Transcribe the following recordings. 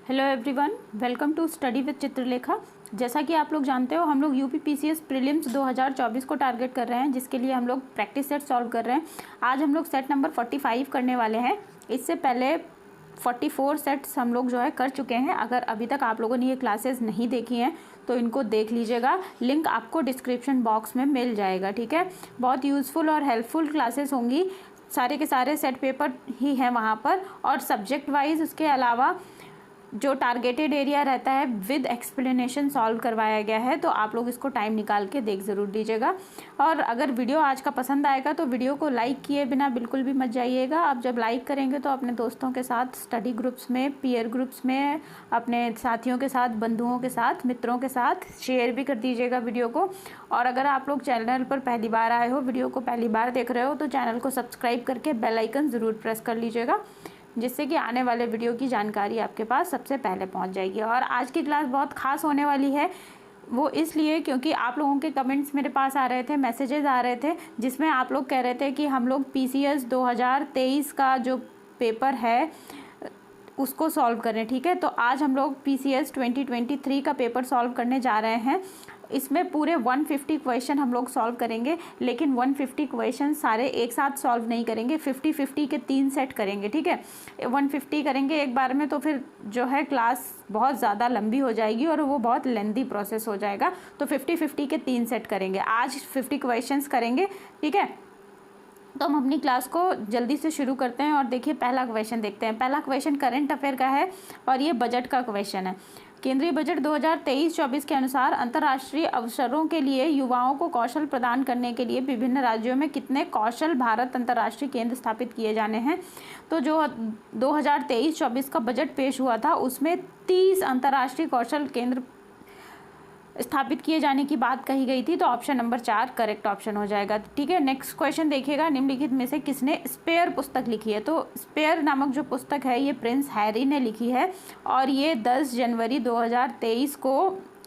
Hello everyone, welcome to study with Chitralekha. जैसा कि आप लोग जानते हो, हम लोग यूपी पीसीएस प्रीलिम्स 2024 को टारगेट कर रहे हैं, जिसके लिए हम लोग प्रैक्टिस सेट सॉल्व कर रहे हैं। आज हम लोग सेट नंबर 45 करने वाले हैं। इससे पहले 44 सेट्स हम लोग जो है कर चुके हैं। अगर अभी तक आप लोगों ने ये क्लासेस नहीं देखी हैं तो इनको देख लीजिएगा, लिंक आपको डिस्क्रिप्शन बॉक्स में मिल जाएगा। ठीक है, बहुत यूज़फुल और हेल्पफुल क्लासेस होंगी। सारे के सारे सेट पेपर ही हैं वहाँ पर, और सब्जेक्ट वाइज उसके अलावा जो टारगेटेड एरिया रहता है विद एक्सप्लेनेशन सॉल्व करवाया गया है। तो आप लोग इसको टाइम निकाल के देख ज़रूर लीजिएगा। और अगर वीडियो आज का पसंद आएगा तो वीडियो को लाइक किए बिना बिल्कुल भी मत जाइएगा। आप जब लाइक करेंगे तो अपने दोस्तों के साथ, स्टडी ग्रुप्स में, पीयर ग्रुप्स में, अपने साथियों के साथ, बंधुओं के साथ, मित्रों के साथ शेयर भी कर दीजिएगा वीडियो को। और अगर आप लोग चैनल पर पहली बार आए हो, वीडियो को पहली बार देख रहे हो, तो चैनल को सब्सक्राइब करके बेल आइकन ज़रूर प्रेस कर लीजिएगा, जिससे कि आने वाले वीडियो की जानकारी आपके पास सबसे पहले पहुंच जाएगी। और आज की क्लास बहुत खास होने वाली है, वो इसलिए क्योंकि आप लोगों के कमेंट्स मेरे पास आ रहे थे, मैसेजेस आ रहे थे, जिसमें आप लोग कह रहे थे कि हम लोग पीसीएस 2023 का जो पेपर है उसको सॉल्व करें। ठीक है, तो आज हम लोग पीसीएस 2023 का पेपर सॉल्व करने जा रहे हैं। इसमें पूरे 150 क्वेश्चन हम लोग सॉल्व करेंगे, लेकिन 150 क्वेश्चन सारे एक साथ सॉल्व नहीं करेंगे, 50-50 के 3 सेट करेंगे। ठीक है, 150 करेंगे एक बार में तो फिर जो है क्लास बहुत ज़्यादा लंबी हो जाएगी और वो बहुत लेंदी प्रोसेस हो जाएगा। तो 50-50 के 3 सेट करेंगे। आज 50 क्वेश्चंस करेंगे। ठीक है, तो हम अपनी क्लास को जल्दी से शुरू करते हैं। और देखिए, पहला क्वेश्चन देखते हैं। पहला क्वेश्चन करंट अफेयर का है और ये बजट का क्वेश्चन है। केंद्रीय बजट 2023-24 के अनुसार अंतर्राष्ट्रीय अवसरों के लिए युवाओं को कौशल प्रदान करने के लिए विभिन्न राज्यों में कितने कौशल भारत अंतर्राष्ट्रीय केंद्र स्थापित किए जाने हैं। तो जो 2023-24 का बजट पेश हुआ था उसमें 30 अंतर्राष्ट्रीय कौशल केंद्र स्थापित किए जाने की बात कही गई थी। तो ऑप्शन नंबर 4 करेक्ट ऑप्शन हो जाएगा। ठीक है, नेक्स्ट क्वेश्चन देखिएगा। निम्नलिखित में से किसने स्पेयर पुस्तक लिखी है। तो स्पेयर नामक जो पुस्तक है ये प्रिंस हैरी ने लिखी है और ये 10 जनवरी 2023 को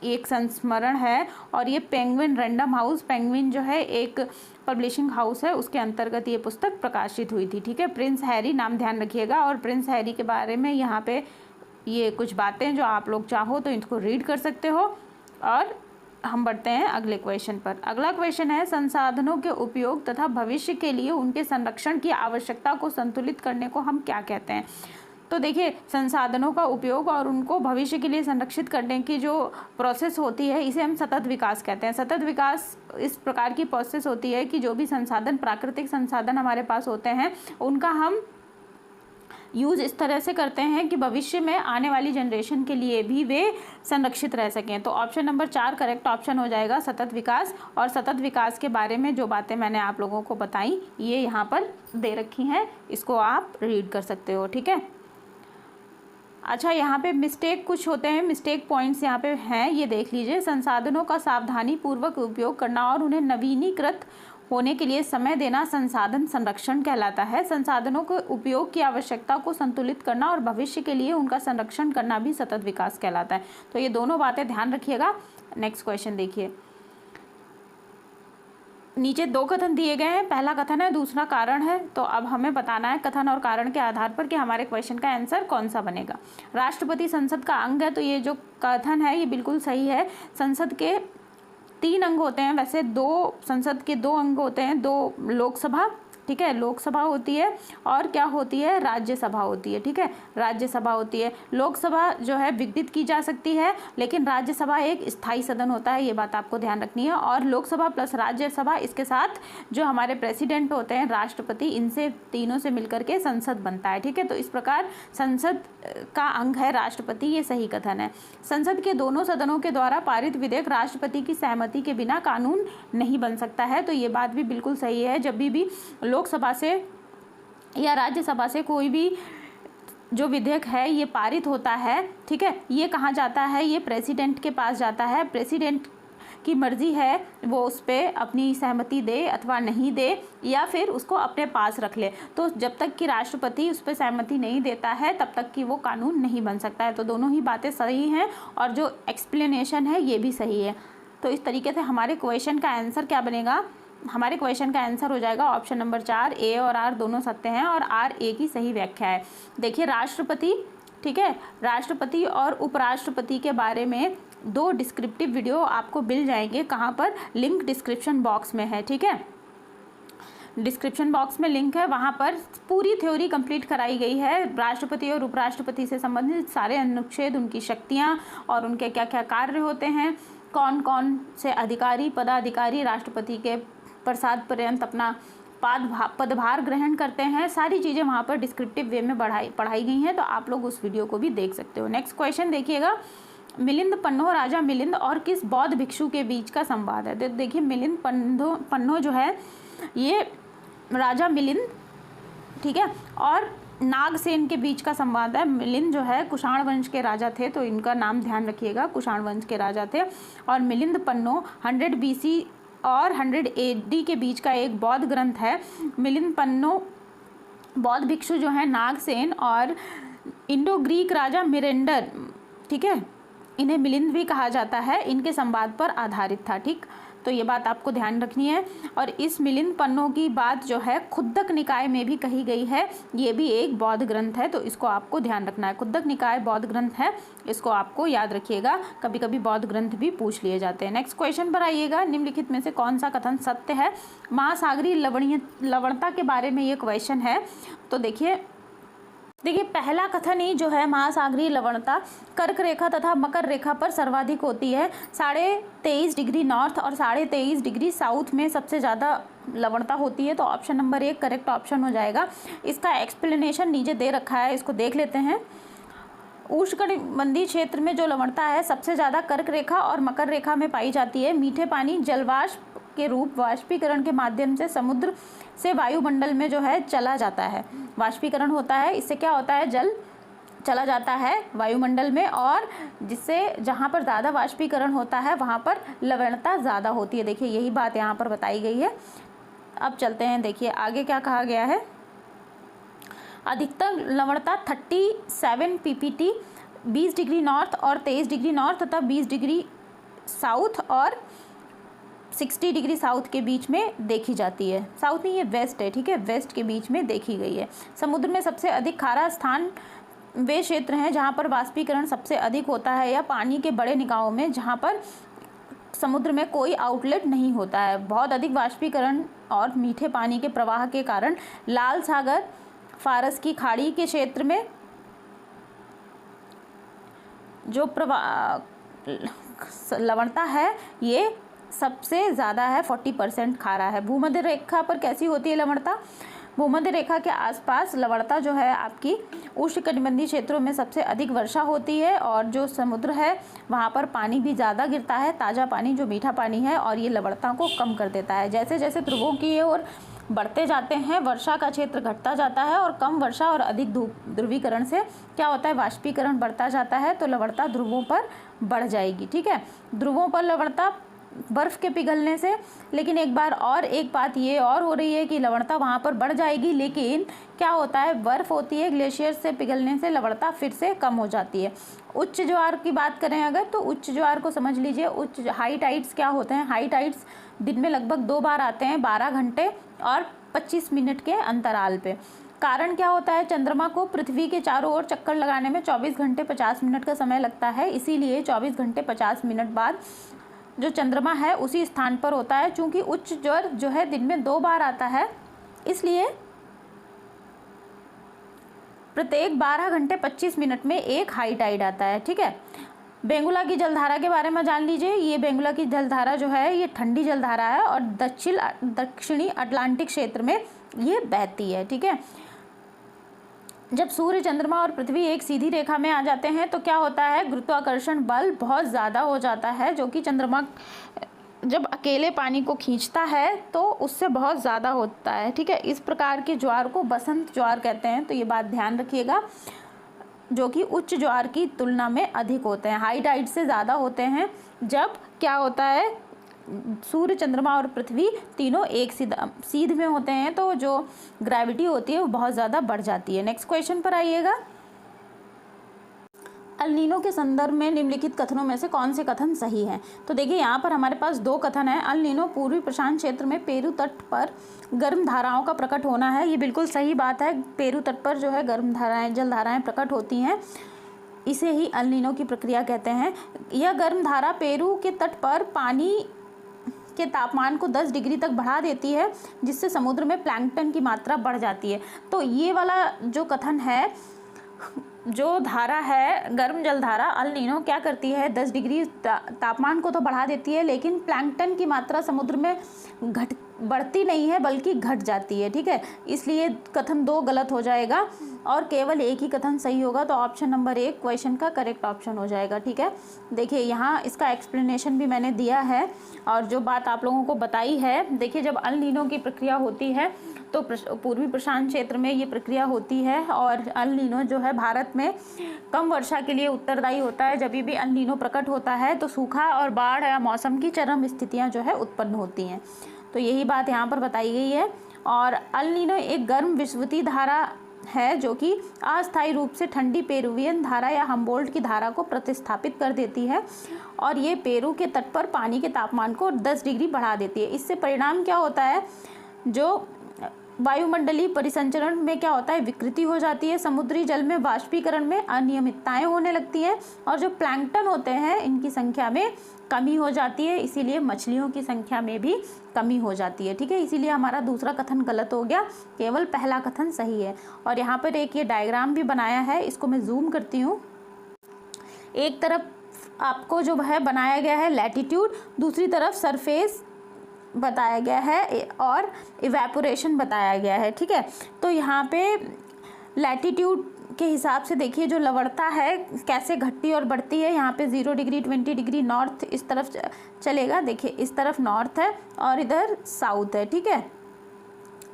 एक संस्मरण है। और ये पेंगुइन रैंडम हाउस, पेंगुइन जो है एक पब्लिशिंग हाउस है, उसके अंतर्गत ये पुस्तक प्रकाशित हुई थी। ठीक है, प्रिंस हैरी नाम ध्यान रखिएगा। और प्रिंस हैरी के बारे में यहाँ पे ये कुछ बातें जो आप लोग चाहो तो इनको रीड कर सकते हो। और हम बढ़ते हैं अगले क्वेश्चन पर। अगला क्वेश्चन है, संसाधनों के उपयोग तथा भविष्य के लिए उनके संरक्षण की आवश्यकता को संतुलित करने को हम क्या कहते हैं। तो देखिए, संसाधनों का उपयोग और उनको भविष्य के लिए संरक्षित करने की जो प्रोसेस होती है इसे हम सतत विकास कहते हैं। सतत विकास इस प्रकार की प्रोसेस होती है कि जो भी संसाधन, प्राकृतिक संसाधन हमारे पास होते हैं उनका हम यूज़ इस तरह से करते हैं कि भविष्य में आने वाली जनरेशन के लिए भी वे संरक्षित रह सकें। तो ऑप्शन नंबर 4 करेक्ट ऑप्शन हो जाएगा, सतत विकास। और सतत विकास के बारे में जो बातें मैंने आप लोगों को बताई ये यहाँ पर दे रखी हैं, इसको आप रीड कर सकते हो। ठीक है, अच्छा, यहाँ पे मिस्टेक कुछ होते हैं, मिस्टेक पॉइंट्स यहाँ पे हैं, ये देख लीजिए। संसाधनों का सावधानी पूर्वक उपयोग करना और उन्हें नवीनीकृत होने के लिए समय देना संसाधन संरक्षण कहलाता है। संसाधनों के उपयोग की आवश्यकता को संतुलित करना और भविष्य के लिए उनका संरक्षण करना भी सतत विकास कहलाता है। तो ये दोनों बातें ध्यान रखिएगा। नेक्स्ट क्वेश्चन देखिए, नीचे 2 कथन दिए गए हैं, पहला कथन है, दूसरा कारण है। तो अब हमें बताना है कथन और कारण के आधार पर कि हमारे क्वेश्चन का आंसर कौन सा बनेगा। राष्ट्रपति संसद का अंग है, तो ये जो कथन है ये बिल्कुल सही है। संसद के 3 अंग होते हैं, वैसे 2 संसद के 2 अंग होते हैं, 2 लोकसभा, ठीक है, लोकसभा होती है और क्या होती है, राज्यसभा होती है। ठीक है, राज्यसभा होती है। लोकसभा जो है विघटित की जा सकती है, लेकिन राज्यसभा एक स्थायी सदन होता है, ये बात आपको ध्यान रखनी है। और लोकसभा प्लस राज्यसभा, इसके साथ जो हमारे प्रेसिडेंट होते हैं, राष्ट्रपति, इनसे तीनों से मिलकर के संसद बनता है। ठीक है, तो इस प्रकार संसद का अंग है राष्ट्रपति, ये सही कथन है। संसद के दोनों सदनों के द्वारा पारित विधेयक राष्ट्रपति की सहमति के बिना कानून नहीं बन सकता है। तो ये बात भी बिल्कुल सही है। जब भी लोकसभा से या राज्यसभा से कोई भी जो विधेयक है ये पारित होता है, ठीक है, ये कहाँ जाता है, ये प्रेसिडेंट के पास जाता है। प्रेसिडेंट की मर्जी है वो उस पर अपनी सहमति दे अथवा नहीं दे, या फिर उसको अपने पास रख ले। तो जब तक कि राष्ट्रपति उस पर सहमति नहीं देता है तब तक कि वो कानून नहीं बन सकता है। तो दोनों ही बातें सही हैं और जो एक्सप्लेनेशन है ये भी सही है। तो इस तरीके से हमारे क्वेश्चन का आंसर क्या बनेगा, हमारे क्वेश्चन का आंसर हो जाएगा ऑप्शन नंबर 4। ए और आर दोनों सत्य हैं और आर ए की सही व्याख्या है। देखिए, राष्ट्रपति ठीक है। राष्ट्रपति और उपराष्ट्रपति के बारे में 2 डिस्क्रिप्टिव वीडियो आपको मिल जाएंगे। कहाँ पर? लिंक डिस्क्रिप्शन बॉक्स में है, ठीक है। डिस्क्रिप्शन बॉक्स में लिंक है, वहाँ पर पूरी थ्योरी कंप्लीट कराई गई है। राष्ट्रपति और उपराष्ट्रपति से संबंधित सारे अनुच्छेद, उनकी शक्तियाँ और उनके क्या क्या कार्य होते हैं, कौन कौन से अधिकारी पदाधिकारी राष्ट्रपति के प्रसाद पर्यंत अपना पदभार ग्रहण करते हैं, सारी चीज़ें वहाँ पर डिस्क्रिप्टिव वे में पढ़ाई गई हैं। तो आप लोग उस वीडियो को भी देख सकते हो। नेक्स्ट क्वेश्चन देखिएगा, मिलिंद पन्नो राजा मिलिंद और किस बौद्ध भिक्षु के बीच का संवाद है? तो देखिए, मिलिंद पन्नो जो है ये राजा मिलिंद, ठीक है, और नागसेन के बीच का संवाद है। मिलिंद जो है कुषाण वंश के राजा थे, तो इनका नाम ध्यान रखिएगा, कुषाण वंश के राजा थे। और मिलिंद पन्नो 100 BC और 100 AD के बीच का एक बौद्ध ग्रंथ है। मिलिंद पन्नो बौद्ध भिक्षु जो है नागसेन और इंडो ग्रीक राजा मिरेंडर, ठीक है, इन्हें मिलिंद भी कहा जाता है, इनके संवाद पर आधारित था, ठीक। तो ये बात आपको ध्यान रखनी है। और इस मिलिंद पन्नो की बात जो है खुद्दक निकाय में भी कही गई है। ये भी एक बौद्ध ग्रंथ है, तो इसको आपको ध्यान रखना है। खुद्दक निकाय बौद्ध ग्रंथ है, इसको आपको याद रखिएगा, कभी कभी बौद्ध ग्रंथ भी पूछ लिए जाते हैं। नेक्स्ट क्वेश्चन पर आइएगा, निम्नलिखित में से कौन सा कथन सत्य है? महासागरीय लवणता के बारे में ये क्वेश्चन है। तो देखिए पहला कथन ही जो है, महासागरीय लवणता कर्क रेखा तथा मकर रेखा पर सर्वाधिक होती है। 23.5 डिग्री नॉर्थ और 23.5 डिग्री साउथ में सबसे ज़्यादा लवणता होती है। तो ऑप्शन नंबर 1 करेक्ट ऑप्शन हो जाएगा। इसका एक्सप्लेनेशन नीचे दे रखा है, इसको देख लेते हैं। उष्णकटिबंधीय क्षेत्र में जो लवणता है सबसे ज़्यादा कर्क रेखा और मकर रेखा में पाई जाती है। मीठे पानी जलवाष्प के रूप वाष्पीकरण के माध्यम से समुद्र से वायुमंडल में जो है चला जाता है। वाष्पीकरण होता है, इससे क्या होता है, जल चला जाता है वायुमंडल में, और जिससे जहाँ पर ज़्यादा वाष्पीकरण होता है वहाँ पर लवणता ज़्यादा होती है। देखिए यही बात यहाँ पर बताई गई है। अब चलते हैं, देखिए आगे क्या कहा गया है। अधिकतम लवणता 37 ppT 20 डिग्री नॉर्थ और 23 डिग्री नॉर्थ तथा 20 डिग्री साउथ और 60 डिग्री साउथ के बीच में देखी जाती है। साउथ नहीं, ये वेस्ट है, ठीक है, वेस्ट के बीच में देखी गई है। समुद्र में सबसे अधिक खारा स्थान वे क्षेत्र हैं जहाँ पर वाष्पीकरण सबसे अधिक होता है, या पानी के बड़े निकायों में जहाँ पर समुद्र में कोई आउटलेट नहीं होता है। बहुत अधिक वाष्पीकरण और मीठे पानी के प्रवाह के कारण लाल सागर, फारस की खाड़ी के क्षेत्र में जो लवणता है ये सबसे ज़्यादा है, 40% खारा है। भूमध्य रेखा पर कैसी होती है लवणता? भूमध्य रेखा के आसपास लवणता जो है आपकी उष्णकटिबंधीय क्षेत्रों में सबसे अधिक वर्षा होती है, और जो समुद्र है वहाँ पर पानी भी ज़्यादा गिरता है, ताज़ा पानी जो मीठा पानी है, और ये लवणता को कम कर देता है। जैसे जैसे ध्रुवों की ओर बढ़ते जाते हैं वर्षा का क्षेत्र घटता जाता है, और कम वर्षा और अधिक ध्रुवीकरण से क्या होता है, वाष्पीकरण बढ़ता जाता है, तो लवणता ध्रुवों पर बढ़ जाएगी, ठीक है। ध्रुवों पर लवणता बर्फ़ के पिघलने से, लेकिन एक बात ये और हो रही है कि लवणता वहाँ पर बढ़ जाएगी, लेकिन क्या होता है, बर्फ़ होती है, ग्लेशियर से पिघलने से लवणता फिर से कम हो जाती है। उच्च ज्वार की बात करें अगर, तो उच्च ज्वार को समझ लीजिए। हाई टाइड्स क्या होते हैं? हाई टाइड्स दिन में लगभग 2 बार आते हैं, 12 घंटे और 25 मिनट के अंतराल पे। कारण क्या होता है, चंद्रमा को पृथ्वी के चारों ओर चक्कर लगाने में 24 घंटे 50 मिनट का समय लगता है, इसीलिए 24 घंटे 50 मिनट बाद जो चंद्रमा है उसी स्थान पर होता है। चूंकि उच्च ज्वर जो है दिन में 2 बार आता है, इसलिए प्रत्येक 12 घंटे 25 मिनट में एक हाई टाइड आता है, ठीक है। बेंगुला की जलधारा के बारे में जान लीजिए। ये बेंगुला की जलधारा जो है ये ठंडी जलधारा है, और दक्षिणी अटलांटिक क्षेत्र में ये बहती है, ठीक है। जब सूर्य, चंद्रमा और पृथ्वी एक सीधी रेखा में आ जाते हैं तो क्या होता है, गुरुत्वाकर्षण बल बहुत ज़्यादा हो जाता है, जो कि चंद्रमा जब अकेले पानी को खींचता है तो उससे बहुत ज़्यादा होता है, ठीक है। इस प्रकार के ज्वार को बसंत ज्वार कहते हैं, तो ये बात ध्यान रखिएगा, जो कि उच्च ज्वार की तुलना में अधिक होते हैं, हाई टाइड से ज़्यादा होते हैं। जब क्या होता है, सूर्य, चंद्रमा और पृथ्वी तीनों एक सीध में होते हैं, तो जो ग्रेविटी होती है वो बहुत ज़्यादा बढ़ जाती है। नेक्स्ट क्वेश्चन पर आइएगा। अल नीनो के संदर्भ में निम्नलिखित कथनों में से कौन से कथन सही हैं? तो देखिए यहाँ पर हमारे पास दो कथन हैं। अल नीनो पूर्वी प्रशांत क्षेत्र में पेरू तट पर गर्म धाराओं का प्रकट होना है, ये बिल्कुल सही बात है। पेरू तट पर जो है गर्म धाराएं, जल धाराएं प्रकट होती हैं, इसे ही अल नीनो की प्रक्रिया कहते हैं। यह गर्म धारा पेरू के तट पर पानी के तापमान को 10 डिग्री तक बढ़ा देती है, जिससे समुद्र में प्लैंकटन की मात्रा बढ़ जाती है। तो ये वाला जो कथन है, जो धारा है गर्म जल धारा अल नीनो क्या करती है, 10 डिग्री तापमान को तो बढ़ा देती है, लेकिन प्लैंकटन की मात्रा समुद्र में बढ़ती नहीं है बल्कि घट जाती है। ठीक है, इसलिए कथन 2 गलत हो जाएगा और केवल एक ही कथन सही होगा। तो ऑप्शन नंबर 1 क्वेश्चन का करेक्ट ऑप्शन हो जाएगा। ठीक है, देखिए यहाँ इसका एक्सप्लेनेशन भी मैंने दिया है और जो बात आप लोगों को बताई है। देखिए जब अल नीनो की प्रक्रिया होती है तो पूर्वी प्रशांत क्षेत्र में ये प्रक्रिया होती है और अल नीनो जो है भारत में कम वर्षा के लिए उत्तरदायी होता है। जब भी अल नीनो प्रकट होता है तो सूखा और बाढ़ या मौसम की चरम स्थितियां जो है उत्पन्न होती हैं। तो यही बात यहाँ पर बताई गई है। और अल नीनो एक गर्म विषुवतीय धारा है जो कि अस्थायी रूप से ठंडी पेरुवियन धारा या हम्बोल्ट की धारा को प्रतिस्थापित कर देती है और ये पेरू के तट पर पानी के तापमान को 10 डिग्री बढ़ा देती है। इससे परिणाम क्या होता है, जो वायुमंडलीय परिसंचरण में क्या होता है, विकृति हो जाती है, समुद्री जल में वाष्पीकरण में अनियमितताएं होने लगती हैं और जो प्लैंकटन होते हैं इनकी संख्या में कमी हो जाती है, इसीलिए मछलियों की संख्या में भी कमी हो जाती है। ठीक है, इसीलिए हमारा दूसरा कथन गलत हो गया, केवल पहला कथन सही है। और यहाँ पर एक ये डायग्राम भी बनाया है, इसको मैं जूम करती हूँ। एक तरफ आपको जो है बनाया गया है लैटिट्यूड, दूसरी तरफ सरफेस बताया गया है और इवेपोरेशन बताया गया है। ठीक है, तो यहाँ पे लैटिट्यूड के हिसाब से देखिए जो लवणता है कैसे घटती और बढ़ती है। यहाँ पे 0 डिग्री 20 डिग्री नॉर्थ इस तरफ चलेगा, देखिए इस तरफ नॉर्थ है और इधर साउथ है। ठीक है,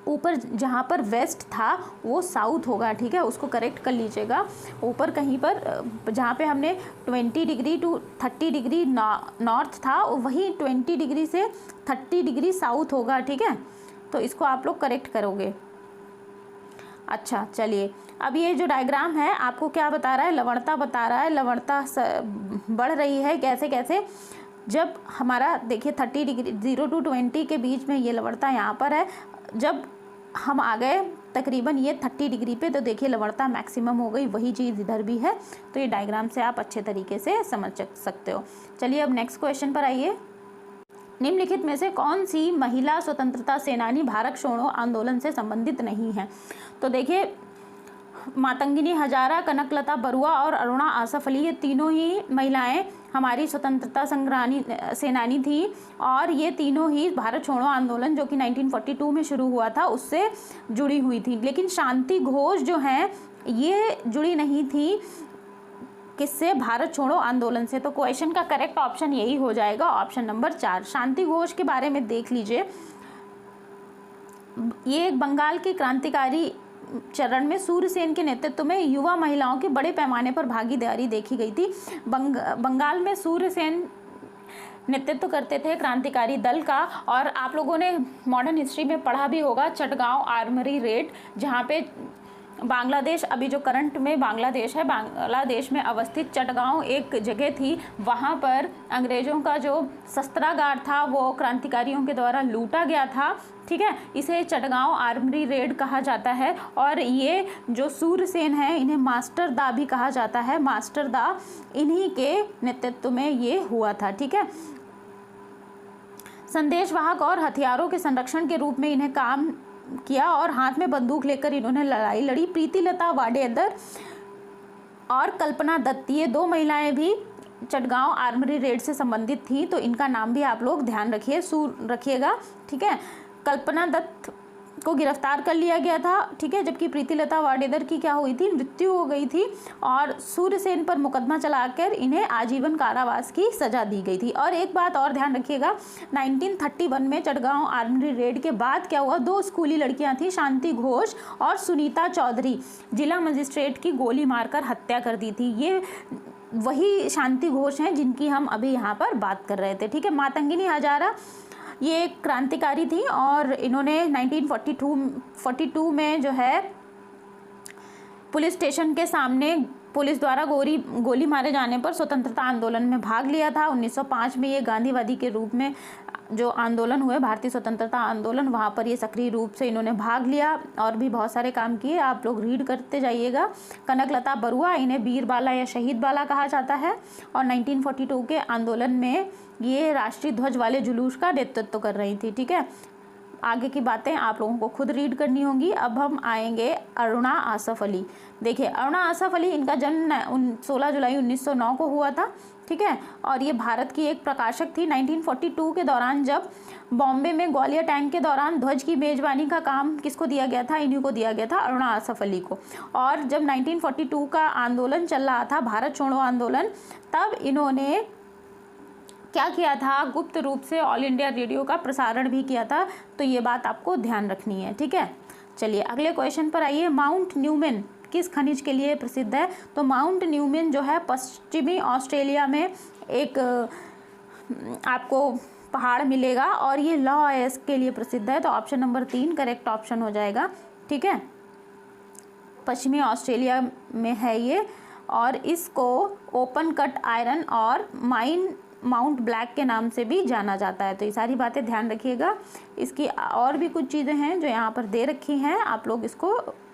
ऊपर जहाँ पर वेस्ट था वो साउथ होगा। ठीक है, उसको करेक्ट कर लीजिएगा। ऊपर कहीं पर जहाँ पे हमने 20 डिग्री टू 30 डिग्री नॉर्थ था, वही 20 डिग्री से 30 डिग्री साउथ होगा। ठीक है, तो इसको आप लोग करेक्ट करोगे। अच्छा चलिए, अब ये जो डायग्राम है आपको क्या बता रहा है, लवणता बता रहा है। लवणता बढ़ रही है कैसे कैसे, जब हमारा देखिए 30 डिग्री 0 to 20 के बीच में ये लवणता यहाँ पर है। जब हम आ गए तकरीबन ये 30 डिग्री पे तो देखिए लवणता मैक्सिमम हो गई, वही चीज़ इधर भी है। तो ये डायग्राम से आप अच्छे तरीके से समझ सकते हो। चलिए अब नेक्स्ट क्वेश्चन पर आइए। निम्नलिखित में से कौन सी महिला स्वतंत्रता सेनानी भारत छोड़ो आंदोलन से संबंधित नहीं है? तो देखिए मातंगिनी हजारा, कनकलता बरुआ और अरुणा आसफ अली, ये तीनों ही महिलाएं हमारी स्वतंत्रता संग्रामी सेनानी थी और ये तीनों ही भारत छोड़ो आंदोलन जो कि 1942 में शुरू हुआ था उससे जुड़ी हुई थी। लेकिन शांति घोष जो हैं ये जुड़ी नहीं थी किससे, भारत छोड़ो आंदोलन से। तो क्वेश्चन का करेक्ट ऑप्शन यही हो जाएगा, ऑप्शन नंबर 4। शांति घोष के बारे में देख लीजिए, ये एक बंगाल की क्रांतिकारी चरण में सूर्यसेन के नेतृत्व में युवा महिलाओं की बड़े पैमाने पर भागीदारी देखी गई थी। बंगाल में सूर्यसेन नेतृत्व करते थे क्रांतिकारी दल का। और आप लोगों ने मॉडर्न हिस्ट्री में पढ़ा भी होगा चटगांव आर्मरी रेड, जहाँ पे बांग्लादेश, अभी जो करंट में बांग्लादेश है, बांग्लादेश में अवस्थित चटगांव एक जगह थी, वहाँ पर अंग्रेज़ों का जो शस्त्रागार था वो क्रांतिकारियों के द्वारा लूटा गया था। ठीक है, इसे चटगांव आर्मरी रेड कहा जाता है। और ये जो सूर्यसेन है इन्हें मास्टर दा भी कहा जाता है, मास्टर दा इन्हीं के नेतृत्व में ये हुआ था। ठीक है, संदेशवाहक और हथियारों के संरक्षण के रूप में इन्हें काम किया और हाथ में बंदूक लेकर इन्होंने लड़ाई लड़ी। प्रीतिलता वाडेकर और कल्पना दत्त, ये 2 महिलाएं भी चटगांव आर्मरी रेड से संबंधित थी, तो इनका नाम भी आप लोग ध्यान रखिएगा। ठीक है, कल्पना दत्त को गिरफ्तार कर लिया गया था। ठीक है, जबकि प्रीतिलता वाडेकर की क्या हुई थी, मृत्यु हो गई थी और सूर्यसेन पर मुकदमा चलाकर इन्हें आजीवन कारावास की सजा दी गई थी। और एक बात और ध्यान रखिएगा, 1931 में चटगांव आर्मरी रेड के बाद क्या हुआ, 2 स्कूली लड़कियां थी, शांति घोष और सुनीता चौधरी, जिला मजिस्ट्रेट की गोली मारकर हत्या कर दी थी। ये वही शांति घोष हैं जिनकी हम अभी यहाँ पर बात कर रहे थे। ठीक है, मातंगिनी हजारा ये एक क्रांतिकारी थी और इन्होंने 1942 में जो है पुलिस स्टेशन के सामने पुलिस द्वारा गोली मारे जाने पर स्वतंत्रता आंदोलन में भाग लिया था। 1905 में ये गांधीवादी के रूप में जो आंदोलन हुए, भारतीय स्वतंत्रता आंदोलन, वहाँ पर ये सक्रिय रूप से इन्होंने भाग लिया और भी बहुत सारे काम किए, आप लोग रीड करते जाइएगा। कनकलता बरुआ, इन्हें वीर बाला या शहीद बाला कहा जाता है, और 1942 के आंदोलन में ये राष्ट्रीय ध्वज वाले जुलूस का नेतृत्व कर रही थी। ठीक है, आगे की बातें आप लोगों को खुद रीड करनी होंगी। अब हम आएंगे अरुणा आसफ अली। देखिए, अरुणा आसफ अली, इनका जन्म 16 जुलाई 1909 को हुआ था। ठीक है, और ये भारत की एक प्रकाशक थी। 1942 के दौरान जब बॉम्बे में ग्वालियर टैंक के दौरान ध्वज की मेजबानी का काम किसको दिया गया था? इन्हीं को दिया गया था, अरुणा आसफ अली को। और जब 1942 का आंदोलन चल रहा था, भारत छोड़ो आंदोलन, तब इन्होंने क्या किया था? गुप्त रूप से ऑल इंडिया रेडियो का प्रसारण भी किया था। तो ये बात आपको ध्यान रखनी है। ठीक है, चलिए अगले क्वेश्चन पर आइए। माउंट न्यूमैन किस खनिज के लिए प्रसिद्ध है? तो माउंट न्यूमैन जो है पश्चिमी ऑस्ट्रेलिया में एक आपको पहाड़ मिलेगा और ये लौह अयस्क के लिए प्रसिद्ध है। तो ऑप्शन नंबर 3 करेक्ट ऑप्शन हो जाएगा। ठीक है, पश्चिमी ऑस्ट्रेलिया में है ये, और इसको ओपन कट आयरन और माउंट ब्लैक के नाम से भी जाना जाता है। तो ये सारी बातें ध्यान रखिएगा। इसकी और भी कुछ चीज़ें हैं जो यहाँ पर दे रखी हैं, आप लोग इसको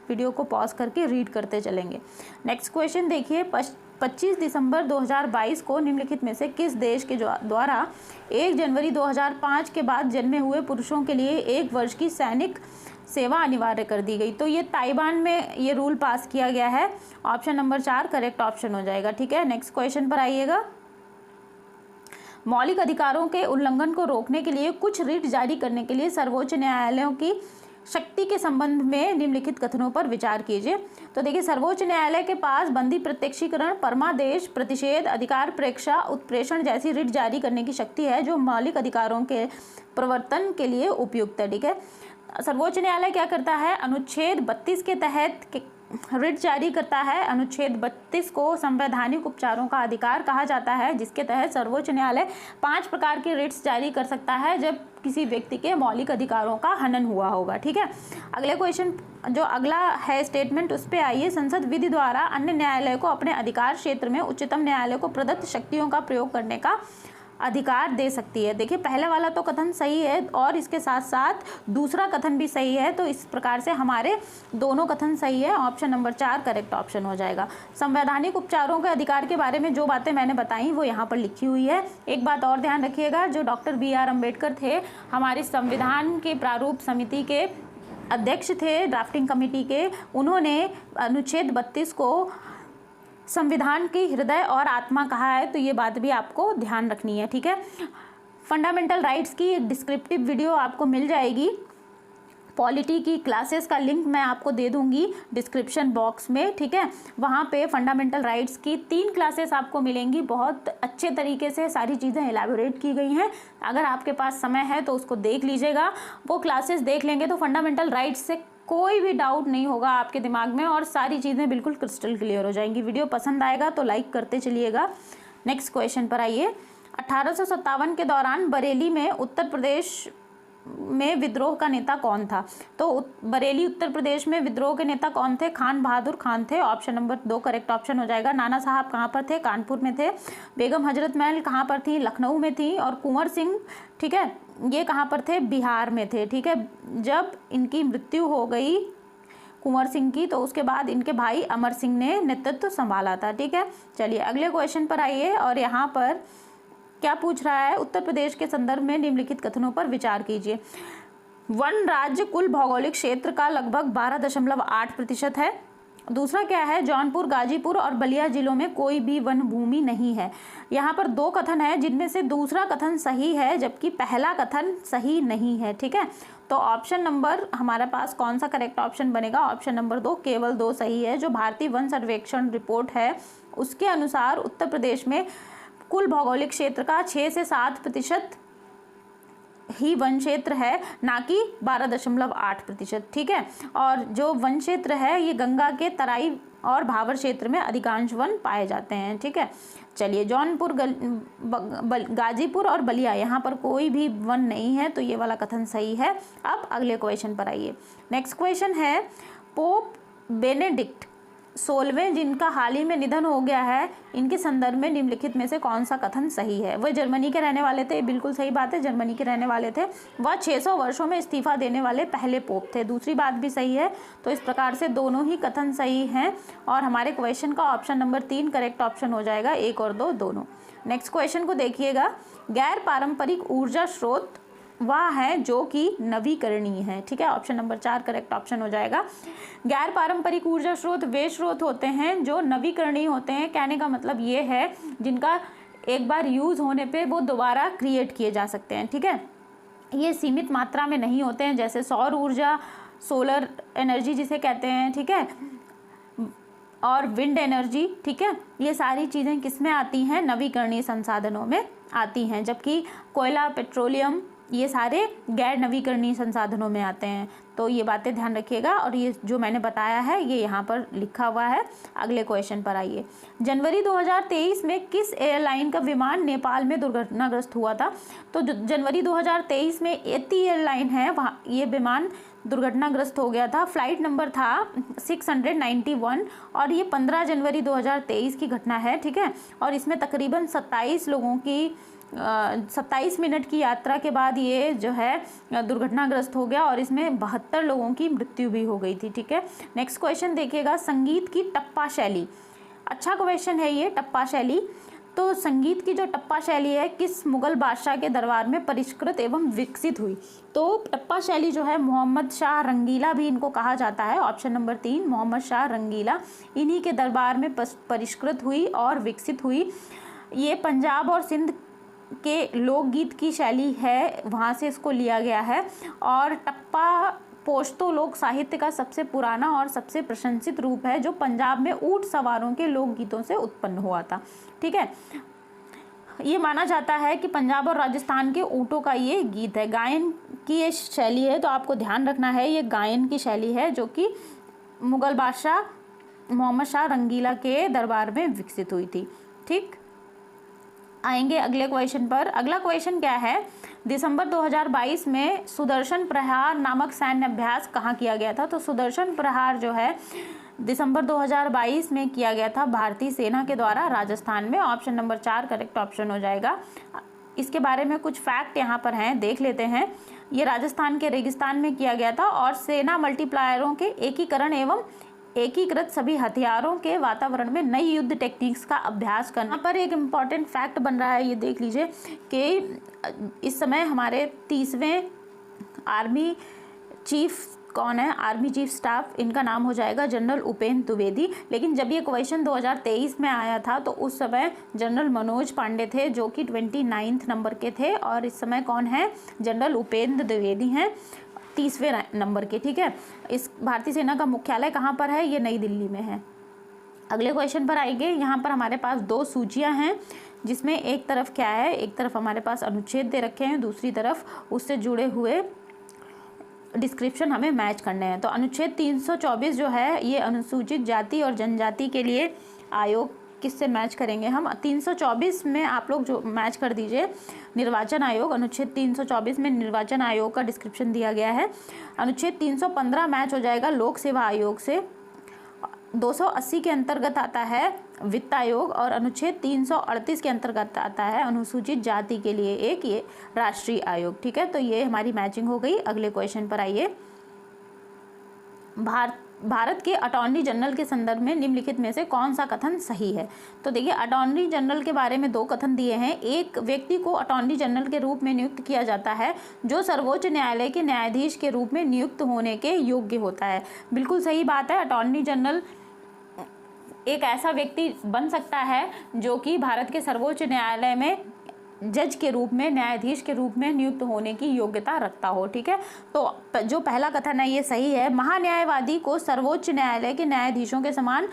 वीडियो को पॉज करके रीड करते चलेंगे। नेक्स्ट क्वेश्चन देखिए, 25 दिसंबर 2022 को निम्नलिखित में से किस देश के द्वारा 1 जनवरी 2005 के बाद जन्मे हुए पुरुषों के लिए 1 वर्ष की सैनिक सेवा अनिवार्य कर दी गई? तो ये ताइवान में ये रूल पास किया गया है। ऑप्शन नंबर 4 करेक्ट ऑप्शन हो जाएगा। ठीक है, नेक्स्ट क्वेश्चन पर आइएगा। मौलिक अधिकारों के उल्लंघन को रोकने के लिए कुछ रिट जारी करने के लिए सर्वोच्च न्यायालयों की शक्ति के संबंध में निम्नलिखित कथनों पर विचार कीजिए। तो देखिए, सर्वोच्च न्यायालय के पास बंदी प्रत्यक्षीकरण, परमादेश, प्रतिषेध, अधिकार प्रेक्षा, उत्प्रेषण जैसी रिट जारी करने की शक्ति है जो मौलिक अधिकारों के प्रवर्तन के लिए उपयुक्त है। ठीक है, सर्वोच्च न्यायालय क्या करता है? अनुच्छेद 32 के तहत रिट जारी करता है। अनुच्छेद 32 को संवैधानिक उपचारों का अधिकार कहा जाता है, जिसके तहत सर्वोच्च न्यायालय 5 प्रकार के रिट्स जारी कर सकता है जब किसी व्यक्ति के मौलिक अधिकारों का हनन हुआ होगा। ठीक है, अगले क्वेश्चन जो अगला है स्टेटमेंट, उस पर आइए। संसद विधि द्वारा अन्य न्यायालय को अपने अधिकार क्षेत्र में उच्चतम न्यायालय को प्रदत्त शक्तियों का प्रयोग करने का अधिकार दे सकती है। देखिए, पहले वाला तो कथन सही है और इसके साथ साथ दूसरा कथन भी सही है। तो इस प्रकार से हमारे दोनों कथन सही है। ऑप्शन नंबर 4 करेक्ट ऑप्शन हो जाएगा। संवैधानिक उपचारों के अधिकार के बारे में जो बातें मैंने बताई वो यहाँ पर लिखी हुई है। एक बात और ध्यान रखिएगा, जो डॉक्टर BR अम्बेडकर थे, हमारे संविधान के प्रारूप समिति के अध्यक्ष थे, ड्राफ्टिंग कमेटी के, उन्होंने अनुच्छेद 32 को संविधान की हृदय और आत्मा कहा है। तो ये बात भी आपको ध्यान रखनी है। ठीक है, फंडामेंटल राइट्स की एक डिस्क्रिप्टिव वीडियो आपको मिल जाएगी। पॉलिटी की क्लासेस का लिंक मैं आपको दे दूंगी डिस्क्रिप्शन बॉक्स में। ठीक है, वहाँ पे फंडामेंटल राइट्स की 3 क्लासेस आपको मिलेंगी। बहुत अच्छे तरीके से सारी चीज़ें एलैबोरेट की गई हैं। अगर आपके पास समय है तो उसको देख लीजिएगा। वो क्लासेस देख लेंगे तो फंडामेंटल राइट्स से कोई भी डाउट नहीं होगा आपके दिमाग में और सारी चीज़ें बिल्कुल क्रिस्टल क्लियर हो जाएंगी। वीडियो पसंद आएगा तो लाइक करते चलिएगा। नेक्स्ट क्वेश्चन पर आइए। 1857 के दौरान बरेली में उत्तर प्रदेश में विद्रोह का नेता कौन था? तो बरेली उत्तर प्रदेश में विद्रोह के नेता कौन थे? खान बहादुर खान थे। ऑप्शन नंबर 2 करेक्ट ऑप्शन हो जाएगा। नाना साहब कहाँ पर थे? कानपुर में थे। बेगम हजरत महल कहाँ पर थी? लखनऊ में थी। और कुंवर सिंह, ठीक है, ये कहाँ पर थे? बिहार में थे। ठीक है, जब इनकी मृत्यु हो गई कुंवर सिंह की, तो उसके बाद इनके भाई अमर सिंह ने नेतृत्व संभाला था। ठीक है, चलिए अगले क्वेश्चन पर आइए। और यहाँ पर क्या पूछ रहा है? उत्तर प्रदेश के संदर्भ में निम्नलिखित कथनों पर विचार कीजिए। वन राज्य कुल भौगोलिक क्षेत्र का लगभग 12.8% है। दूसरा क्या है? जौनपुर, गाजीपुर और बलिया जिलों में कोई भी वन भूमि नहीं है। यहाँ पर 2 कथन है जिनमें से दूसरा कथन सही है जबकि पहला कथन सही नहीं है। ठीक है, तो ऑप्शन नंबर हमारे पास कौन सा करेक्ट ऑप्शन बनेगा? ऑप्शन नंबर 2, केवल 2 सही है। जो भारतीय वन सर्वेक्षण रिपोर्ट है उसके अनुसार उत्तर प्रदेश में कुल भौगोलिक क्षेत्र का 6 से 7% ही वन क्षेत्र है, ना कि 12.8%। ठीक है, और जो वन क्षेत्र है ये गंगा के तराई और भावर क्षेत्र में अधिकांश वन पाए जाते हैं। ठीक है, चलिए जौनपुर, गाजीपुर और बलिया, यहाँ पर कोई भी वन नहीं है, तो ये वाला कथन सही है। अब अगले क्वेश्चन पर आइए। नेक्स्ट क्वेश्चन है, पोप बेनेडिक्ट 16वें जिनका हाल ही में निधन हो गया है, इनके संदर्भ में निम्नलिखित में से कौन सा कथन सही है। वह जर्मनी के रहने वाले थे, बिल्कुल सही बात है, जर्मनी के रहने वाले थे। वह 600 वर्षों में इस्तीफा देने वाले पहले पोप थे, दूसरी बात भी सही है। तो इस प्रकार से दोनों ही कथन सही हैं और हमारे क्वेश्चन का ऑप्शन नंबर 3 करेक्ट ऑप्शन हो जाएगा, 1 और 2 दोनों। नेक्स्ट क्वेश्चन को देखिएगा, गैर पारंपरिक ऊर्जा स्रोत वह है जो कि नवीकरणीय है, ठीक है, ऑप्शन नंबर 4 करेक्ट ऑप्शन हो जाएगा। गैर पारंपरिक ऊर्जा स्रोत वे स्रोत होते हैं जो नवीकरणीय होते हैं। कहने का मतलब ये है जिनका एक बार यूज़ होने पे वो दोबारा क्रिएट किए जा सकते हैं, ठीक है। ये सीमित मात्रा में नहीं होते हैं, जैसे सौर ऊर्जा, सोलर एनर्जी जिसे कहते हैं, ठीक है, और विंड एनर्जी, ठीक है। ये सारी चीज़ें किस में आती हैं, नवीकरणीय संसाधनों में आती हैं, जबकि कोयला, पेट्रोलियम ये सारे गैर नवीकरणीय संसाधनों में आते हैं। तो ये बातें ध्यान रखिएगा और ये जो मैंने बताया है ये यहाँ पर लिखा हुआ है। अगले क्वेश्चन पर आइए, जनवरी 2023 में किस एयरलाइन का विमान नेपाल में दुर्घटनाग्रस्त हुआ था। तो जनवरी 2023 में एती एयरलाइन है, वहाँ ये विमान दुर्घटनाग्रस्त हो गया था। फ्लाइट नंबर था 691 और ये 15 जनवरी 2023 की घटना है, ठीक है। और इसमें तकरीबन 27 लोगों की 27 मिनट की यात्रा के बाद ये जो है दुर्घटनाग्रस्त हो गया और इसमें 72 लोगों की मृत्यु भी हो गई थी, ठीक है। नेक्स्ट क्वेश्चन देखिएगा, संगीत की टप्पा शैली, अच्छा क्वेश्चन है ये, टप्पा शैली। तो संगीत की जो टप्पा शैली है किस मुगल बादशाह के दरबार में परिष्कृत एवं विकसित हुई। तो टप्पा शैली जो है मोहम्मद शाह रंगीला भी इनको कहा जाता है, ऑप्शन नंबर 3 मोहम्मद शाह रंगीला, इन्हीं के दरबार में परिष्कृत हुई और विकसित हुई। ये पंजाब और सिंध के लोकगीत की शैली है, वहाँ से इसको लिया गया है। और टप्पा पश्तो लोक साहित्य का सबसे पुराना और सबसे प्रशंसित रूप है जो पंजाब में ऊंट सवारों के लोकगीतों से उत्पन्न हुआ था, ठीक है। ये माना जाता है कि पंजाब और राजस्थान के ऊँटों का ये गीत है। गायन की ये शैली है, तो आपको ध्यान रखना है ये गायन की शैली है जो कि मुगल बादशाह मोहम्मद शाह रंगीला के दरबार में विकसित हुई थी, ठीक। आएंगे अगले क्वेश्चन पर। अगला क्वेश्चन क्या है, दिसंबर 2022 में सुदर्शन प्रहार नामक सैन्य अभ्यास कहाँ किया गया था। तो सुदर्शन प्रहार जो है दिसंबर 2022 में किया गया था भारतीय सेना के द्वारा राजस्थान में, ऑप्शन नंबर 4 करेक्ट ऑप्शन हो जाएगा। इसके बारे में कुछ फैक्ट यहाँ पर हैं, देख लेते हैं। ये राजस्थान के रेगिस्तान में किया गया था और सेना मल्टीप्लायरों के एकीकरण एवं एकीकृत सभी हथियारों के वातावरण में नई युद्ध टेक्निक्स का अभ्यास करना। यहाँ पर एक इम्पॉर्टेंट फैक्ट बन रहा है, ये देख लीजिए कि इस समय हमारे 30वें आर्मी चीफ कौन है, आर्मी चीफ स्टाफ, इनका नाम हो जाएगा जनरल उपेंद्र द्विवेदी। लेकिन जब ये क्वेश्चन 2023 में आया था तो उस समय जनरल मनोज पांडे थे जो कि 29 नंबर के थे और इस समय कौन है, जनरल उपेंद्र द्विवेदी हैं 30वें नंबर के, ठीक है। इस भारतीय सेना का मुख्यालय कहाँ पर है, ये नई दिल्ली में है। अगले क्वेश्चन पर आएंगे। यहाँ पर हमारे पास 2 सूचियाँ हैं जिसमें एक तरफ क्या है, एक तरफ हमारे पास अनुच्छेद दे रखे हैं, दूसरी तरफ उससे जुड़े हुए डिस्क्रिप्शन हमें मैच करने हैं। तो अनुच्छेद 324 जो है ये अनुसूचित जाति और जनजाति के लिए आयोग, किससे मैच करेंगे हम, 324 में आप लोग जो मैच कर दीजिए निर्वाचन आयोग। अनुच्छेद 324 में निर्वाचन आयोग का डिस्क्रिप्शन दिया गया है। अनुच्छेद 315 मैच हो जाएगा लोक सेवा आयोग से। 280 के अंतर्गत आता है वित्त आयोग और अनुच्छेद 338 के अंतर्गत आता है अनुसूचित जाति के लिए एक ये राष्ट्रीय आयोग, ठीक है। तो ये हमारी मैचिंग हो गई। अगले क्वेश्चन पर आइए, भारत के अटॉर्नी जनरल के संदर्भ में निम्नलिखित में से कौन सा कथन सही है। तो देखिए अटॉर्नी जनरल के बारे में 2 कथन दिए हैं। एक व्यक्ति को अटॉर्नी जनरल के रूप में नियुक्त किया जाता है जो सर्वोच्च न्यायालय के न्यायाधीश के रूप में नियुक्त होने के योग्य होता है, बिल्कुल सही बात है। अटॉर्नी जनरल एक ऐसा व्यक्ति बन सकता है जो कि भारत के सर्वोच्च न्यायालय में जज के रूप में, न्यायाधीश के रूप में नियुक्त होने की योग्यता रखता हो, ठीक है। तो जो पहला कथन है ये सही है। महान्यायवादी को सर्वोच्च न्यायालय के न्यायाधीशों के समान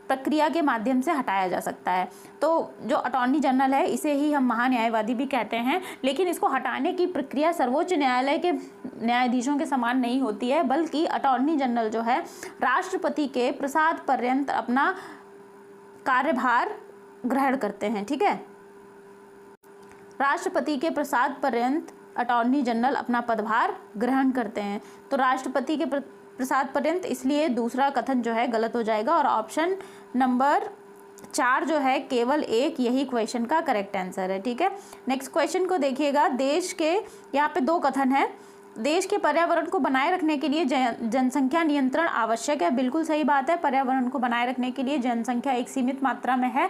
प्रक्रिया के माध्यम से हटाया जा सकता है। तो जो अटॉर्नी जनरल है इसे ही हम महान्यायवादी भी कहते हैं, लेकिन इसको हटाने की प्रक्रिया सर्वोच्च न्यायालय के न्यायाधीशों के समान नहीं होती है, बल्कि अटॉर्नी जनरल जो है राष्ट्रपति के प्रसाद पर्यंत अपना कार्यभार ग्रहण करते हैं, ठीक है। राष्ट्रपति के प्रसाद पर्यंत अटॉर्नी जनरल अपना पदभार ग्रहण करते हैं। तो राष्ट्रपति के प्रसाद पर्यंत, इसलिए दूसरा कथन जो है गलत हो जाएगा और ऑप्शन नंबर 4 जो है केवल एक, यही क्वेश्चन का करेक्ट आंसर है। ठीक है, नेक्स्ट क्वेश्चन को देखिएगा। देश के, यहाँ पे 2 कथन है। देश के पर्यावरण को बनाए रखने के लिए जनसंख्या नियंत्रण आवश्यक है। बिल्कुल सही बात है, पर्यावरण को बनाए रखने के लिए जनसंख्या एक सीमित मात्रा में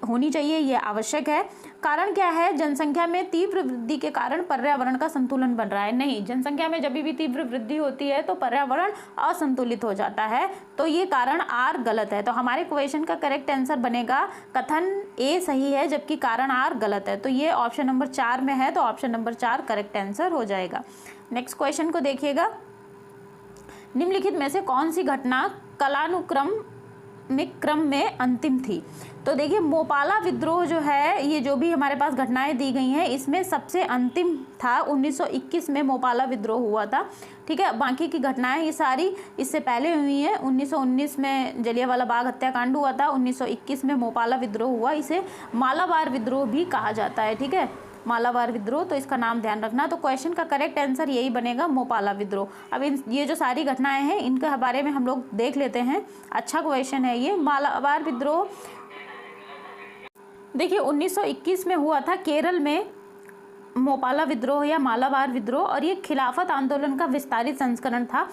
होनी चाहिए, ये आवश्यक है। कारण क्या है? जनसंख्या में तीव्र वृद्धि के कारण पर्यावरण का संतुलन बन रहा है। नहीं, जनसंख्या में जब भी तीव्र वृद्धि होती है तो पर्यावरण असंतुलित हो जाता है, तो ये कारण आर गलत है। तो हमारे क्वेश्चन का करेक्ट आंसर बनेगा कथन ए सही है, जबकि कारण आर गलत है। तो ये ऑप्शन नंबर 4 में है, तो ऑप्शन नंबर 4 करेक्ट आंसर हो जाएगा। नेक्स्ट क्वेश्चन को देखिएगा। निम्नलिखित में से कौन सी घटना क्रम में अंतिम थी? तो देखिए, मोपाला विद्रोह जो है, ये जो भी हमारे पास घटनाएं दी गई हैं इसमें सबसे अंतिम था। 1921 में मोपाला विद्रोह हुआ था। ठीक है, बाकी की घटनाएं ये सारी इससे पहले हुई हैं। 1919 में जलियांवाला बाग हत्याकांड हुआ था, 1921 में मोपाला विद्रोह हुआ। इसे मालाबार विद्रोह भी कहा जाता है। ठीक है, मालाबार विद्रोह, तो इसका नाम ध्यान रखना। तो क्वेश्चन का करेक्ट आंसर यही बनेगा, मोपाला विद्रोह। अब ये जो सारी घटनाएं हैं इनके बारे में हम लोग देख लेते हैं। अच्छा क्वेश्चन है ये। मालाबार विद्रोह देखिए 1921 में हुआ था केरल में, मोपाला विद्रोह या मालाबार विद्रोह, और ये खिलाफत आंदोलन का विस्तारित संस्करण था।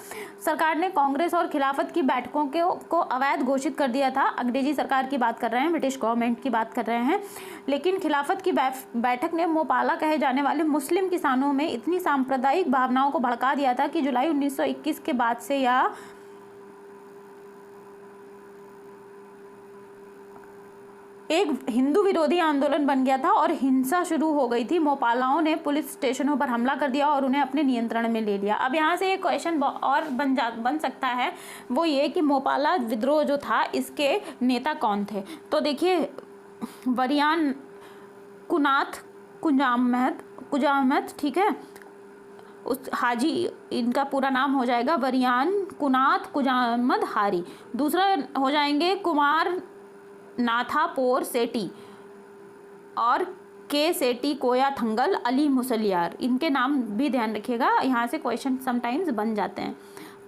सरकार ने कांग्रेस और खिलाफत की बैठकों को अवैध घोषित कर दिया था। अंग्रेजी सरकार की बात कर रहे हैं, ब्रिटिश गवर्नमेंट की बात कर रहे हैं। लेकिन खिलाफत की बैठक ने मोपाला कहे जाने वाले मुस्लिम किसानों में इतनी सांप्रदायिक भावनाओं को भड़का दिया था कि जुलाई 1921 के बाद से या एक हिंदू विरोधी आंदोलन बन गया था और हिंसा शुरू हो गई थी। मोपालाओं ने पुलिस स्टेशनों पर हमला कर दिया और उन्हें अपने नियंत्रण में ले लिया। अब यहाँ से एक क्वेश्चन और बन सकता है, वो ये कि मोपाला विद्रोह जो था इसके नेता कौन थे? तो देखिए, वरियान कुनाथ कुजामत, ठीक है, उस हाजी, इनका पूरा नाम हो जाएगा वरियान कुनाथ कुजामत हारी। दूसरा हो जाएंगे कुमार नाथापोर सेठी और के सेठी कोया थंगल अली मुसलियार, इनके नाम भी ध्यान रखिएगा, यहाँ से क्वेश्चन समटाइम्स बन जाते हैं।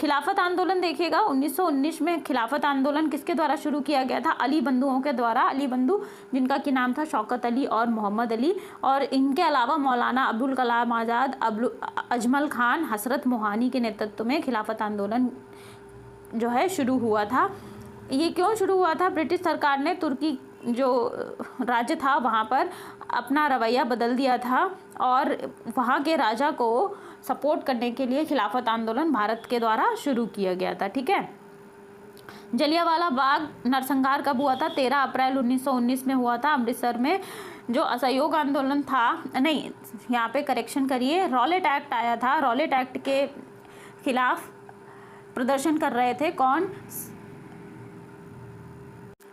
खिलाफत आंदोलन देखिएगा, 1919 में खिलाफत आंदोलन किसके द्वारा शुरू किया गया था? अली बंधुओं के द्वारा। अली बंधु जिनका कि नाम था शौकत अली और मोहम्मद अली, और इनके अलावा मौलाना अब्दुल कलाम आज़ाद, अजमल खान, हसरत मोहानी के नेतृत्व में खिलाफत आंदोलन जो है शुरू हुआ था। ये क्यों शुरू हुआ था? ब्रिटिश सरकार ने तुर्की जो राज्य था वहाँ पर अपना रवैया बदल दिया था और वहाँ के राजा को सपोर्ट करने के लिए खिलाफत आंदोलन भारत के द्वारा शुरू किया गया था। ठीक है, जलियांवाला बाग नरसंहार कब हुआ था? 13 अप्रैल 1919 में हुआ था अमृतसर में। जो असहयोग आंदोलन था, नहीं, यहाँ पे करेक्शन करिए, रॉलेट एक्ट आया था। रॉलेट एक्ट के खिलाफ प्रदर्शन कर रहे थे कौन?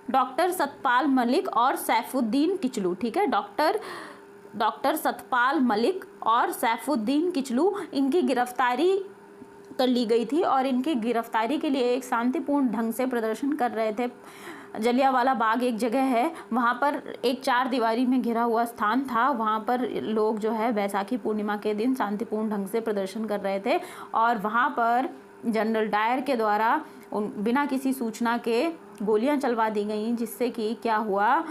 डॉक्टर सतपाल मलिक और सैफुद्दीन किचलू। ठीक है, डॉक्टर सतपाल मलिक और सैफुद्दीन किचलू, इनकी गिरफ्तारी कर ली गई थी और इनकी गिरफ्तारी के लिए एक शांतिपूर्ण ढंग से प्रदर्शन कर रहे थे। जलियांवाला बाग एक जगह है, वहाँ पर एक 4 दीवारी में घिरा हुआ स्थान था, वहाँ पर लोग जो है बैसाखी पूर्णिमा के दिन शांतिपूर्ण ढंग से प्रदर्शन कर रहे थे और वहाँ पर जनरल डायर के द्वारा बिना किसी सूचना के गोलियां चलवा दी गई, जिससे कि क्या हुआ,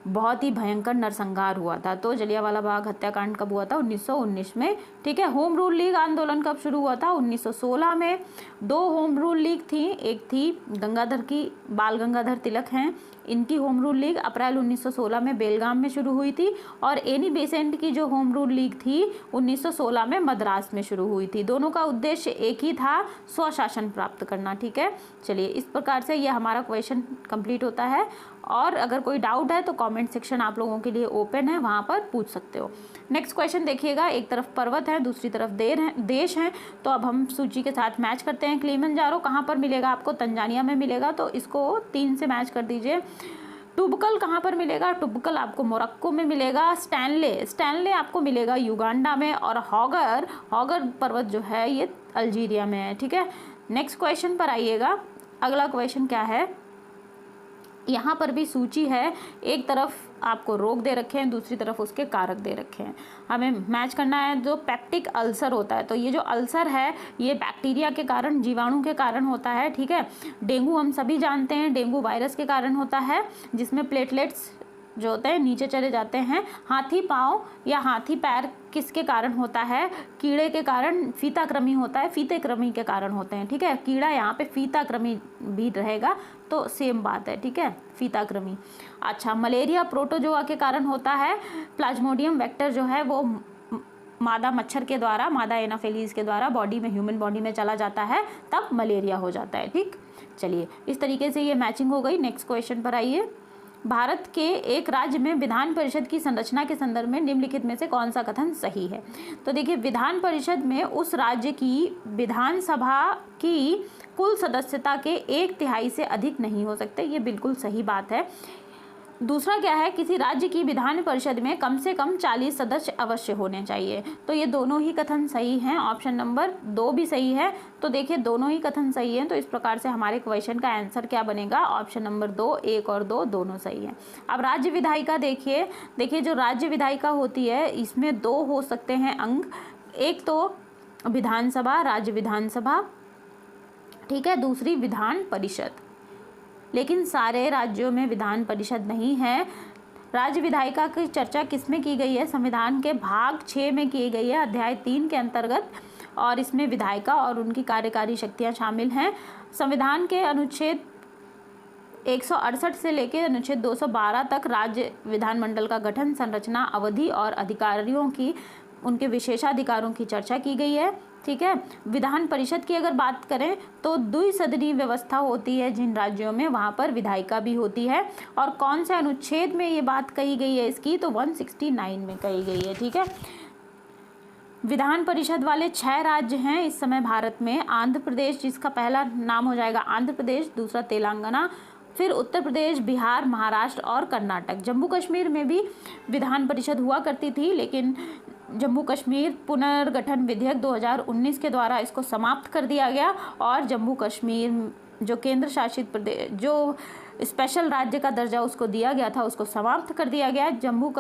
बहुत ही भयंकर नरसंहार हुआ था। तो जलियांवाला बाग हत्याकांड कब हुआ था? 1919 में। ठीक है, होम रूल लीग आंदोलन कब शुरू हुआ था? 1916 में। 2 होम रूल लीग थी, एक थी गंगाधर की, बाल गंगाधर तिलक हैं, इनकी होम रूल लीग अप्रैल 1916 में बेलगाम में शुरू हुई थी, और एनी बेसेंट की जो होम रूल लीग थी 1916 में मद्रास में शुरू हुई थी। दोनों का उद्देश्य एक ही था, स्वशासन प्राप्त करना। ठीक है, चलिए, इस प्रकार से ये हमारा क्वेश्चन कंप्लीट होता है, और अगर कोई डाउट है तो कमेंट सेक्शन आप लोगों के लिए ओपन है, वहाँ पर पूछ सकते हो। नेक्स्ट क्वेश्चन देखिएगा, एक तरफ पर्वत है, दूसरी तरफ देश है, तो अब हम सूची के साथ मैच करते हैं। किलिमंजारो कहाँ पर मिलेगा आपको? तंजानिया में मिलेगा, तो इसको 3 से मैच कर दीजिए। टुबकल कहाँ पर मिलेगा? टुबकल आपको मोरक्को में मिलेगा। स्टैनले आपको मिलेगा युगांडा में, और हॉगर पर्वत जो है ये अल्जीरिया में है। ठीक है, नेक्स्ट क्वेश्चन पर आइएगा। अगला क्वेश्चन क्या है? यहाँ पर भी सूची है, एक तरफ आपको रोग दे रखे हैं, दूसरी तरफ उसके कारक दे रखे हैं। हमें मैच करना है जो पेप्टिक अल्सर होता है, तो ये जो अल्सर है ये बैक्टीरिया के कारण, जीवाणु के कारण होता है, ठीक है। डेंगू हम सभी जानते हैं, डेंगू वायरस के कारण होता है, जिसमें प्लेटलेट्स जो होते हैं नीचे चले जाते हैं। हाथी पाँव या हाथी पैर किसके कारण होता है? कीड़े के कारण, फीता कृमि होता है, फीते कृमि के कारण होते हैं, ठीक है। कीड़ा यहाँ पे फीता कृमि भी रहेगा, तो सेम बात है, ठीक है, फीता कृमि। अच्छा, मलेरिया प्रोटोजोआ के कारण होता है। प्लाज्मोडियम वेक्टर जो है वो मादा मच्छर के द्वारा, मादा एनाफेलीज के द्वारा बॉडी में, ह्यूमन बॉडी में चला जाता है, तब मलेरिया हो जाता है, ठीक। चलिए, इस तरीके से ये मैचिंग हो गई। नेक्स्ट क्वेश्चन पर आइए। भारत के एक राज्य में विधान परिषद की संरचना के संदर्भ में निम्नलिखित में से कौन सा कथन सही है? तो देखिए, विधान परिषद में उस राज्य की विधानसभा की कुल सदस्यता के 1/3 से अधिक नहीं हो सकते, ये बिल्कुल सही बात है। दूसरा क्या है, किसी राज्य की विधान परिषद में कम से कम 40 सदस्य अवश्य होने चाहिए, तो ये दोनों ही कथन सही हैं। ऑप्शन नंबर 2 भी सही है। तो देखिए, दोनों ही कथन सही हैं, तो इस प्रकार से हमारे क्वेश्चन का आंसर क्या बनेगा? ऑप्शन नंबर 2, 1 और 2 दोनों सही हैं। अब राज्य विधायिका देखिए जो राज्य विधायिका होती है इसमें 2 हो सकते हैं अंग, एक तो विधानसभा, राज्य विधानसभा, ठीक है, दूसरी विधान परिषद। लेकिन सारे राज्यों में विधान परिषद नहीं है। राज्य विधायिका की चर्चा किसमें की गई है? संविधान के भाग 6 में की गई है, अध्याय 3 के अंतर्गत, और इसमें विधायिका और उनकी कार्यकारी शक्तियां शामिल हैं। संविधान के अनुच्छेद 168 से लेकर अनुच्छेद 212 तक राज्य विधानमंडल का गठन, संरचना, अवधि और अधिकारियों की, उनके विशेषाधिकारों की चर्चा की गई है, ठीक है। विधान परिषद की अगर बात करें तो द्विसदनीय व्यवस्था होती है जिन राज्यों में, वहाँ पर विधायिका भी होती है। और कौन से अनुच्छेद में ये बात कही गई है इसकी? तो 169 में कही गई है, ठीक है। विधान परिषद वाले 6 राज्य हैं इस समय भारत में। आंध्र प्रदेश, जिसका पहला नाम हो जाएगा आंध्र प्रदेश, दूसरा तेलंगाना, फिर उत्तर प्रदेश, बिहार, महाराष्ट्र और कर्नाटक। जम्मू कश्मीर में भी विधान परिषद हुआ करती थी, लेकिन जम्मू कश्मीर पुनर्गठन विधेयक 2019 के द्वारा इसको समाप्त कर दिया गया, और जम्मू कश्मीर जो केंद्र शासित प्रदेश, जो स्पेशल राज्य का दर्जा उसको दिया गया था, उसको समाप्त कर दिया गया। जम्मू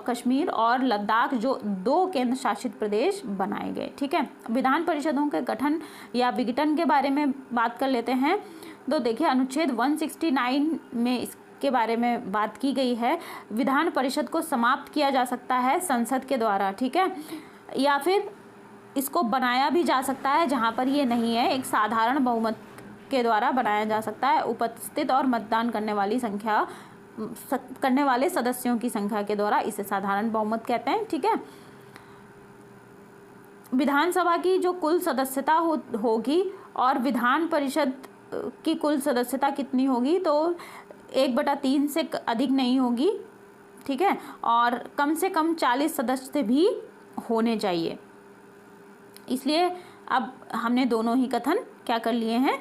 कश्मीर और लद्दाख जो 2 केंद्र शासित प्रदेश बनाए गए, ठीक है। विधान परिषदों के गठन या विघटन के बारे में बात कर लेते हैं। तो देखिए, अनुच्छेद 169 में इसके बारे में बात की गई है। विधान परिषद को समाप्त किया जा सकता है संसद के द्वारा, ठीक है, या फिर इसको बनाया भी जा सकता है, जहाँ पर ये नहीं है, एक साधारण बहुमत के द्वारा बनाया जा सकता है, उपस्थित और मतदान करने वाले सदस्यों की संख्या के द्वारा, इसे साधारण बहुमत कहते हैं, ठीक है। विधानसभा की जो कुल सदस्यता होगी और विधान परिषद की कुल सदस्यता कितनी होगी? तो 1/3 से अधिक नहीं होगी, ठीक है, और कम से कम 40 सदस्य भी होने चाहिए। इसलिए अब हमने दोनों ही कथन क्या कर लिए हैं?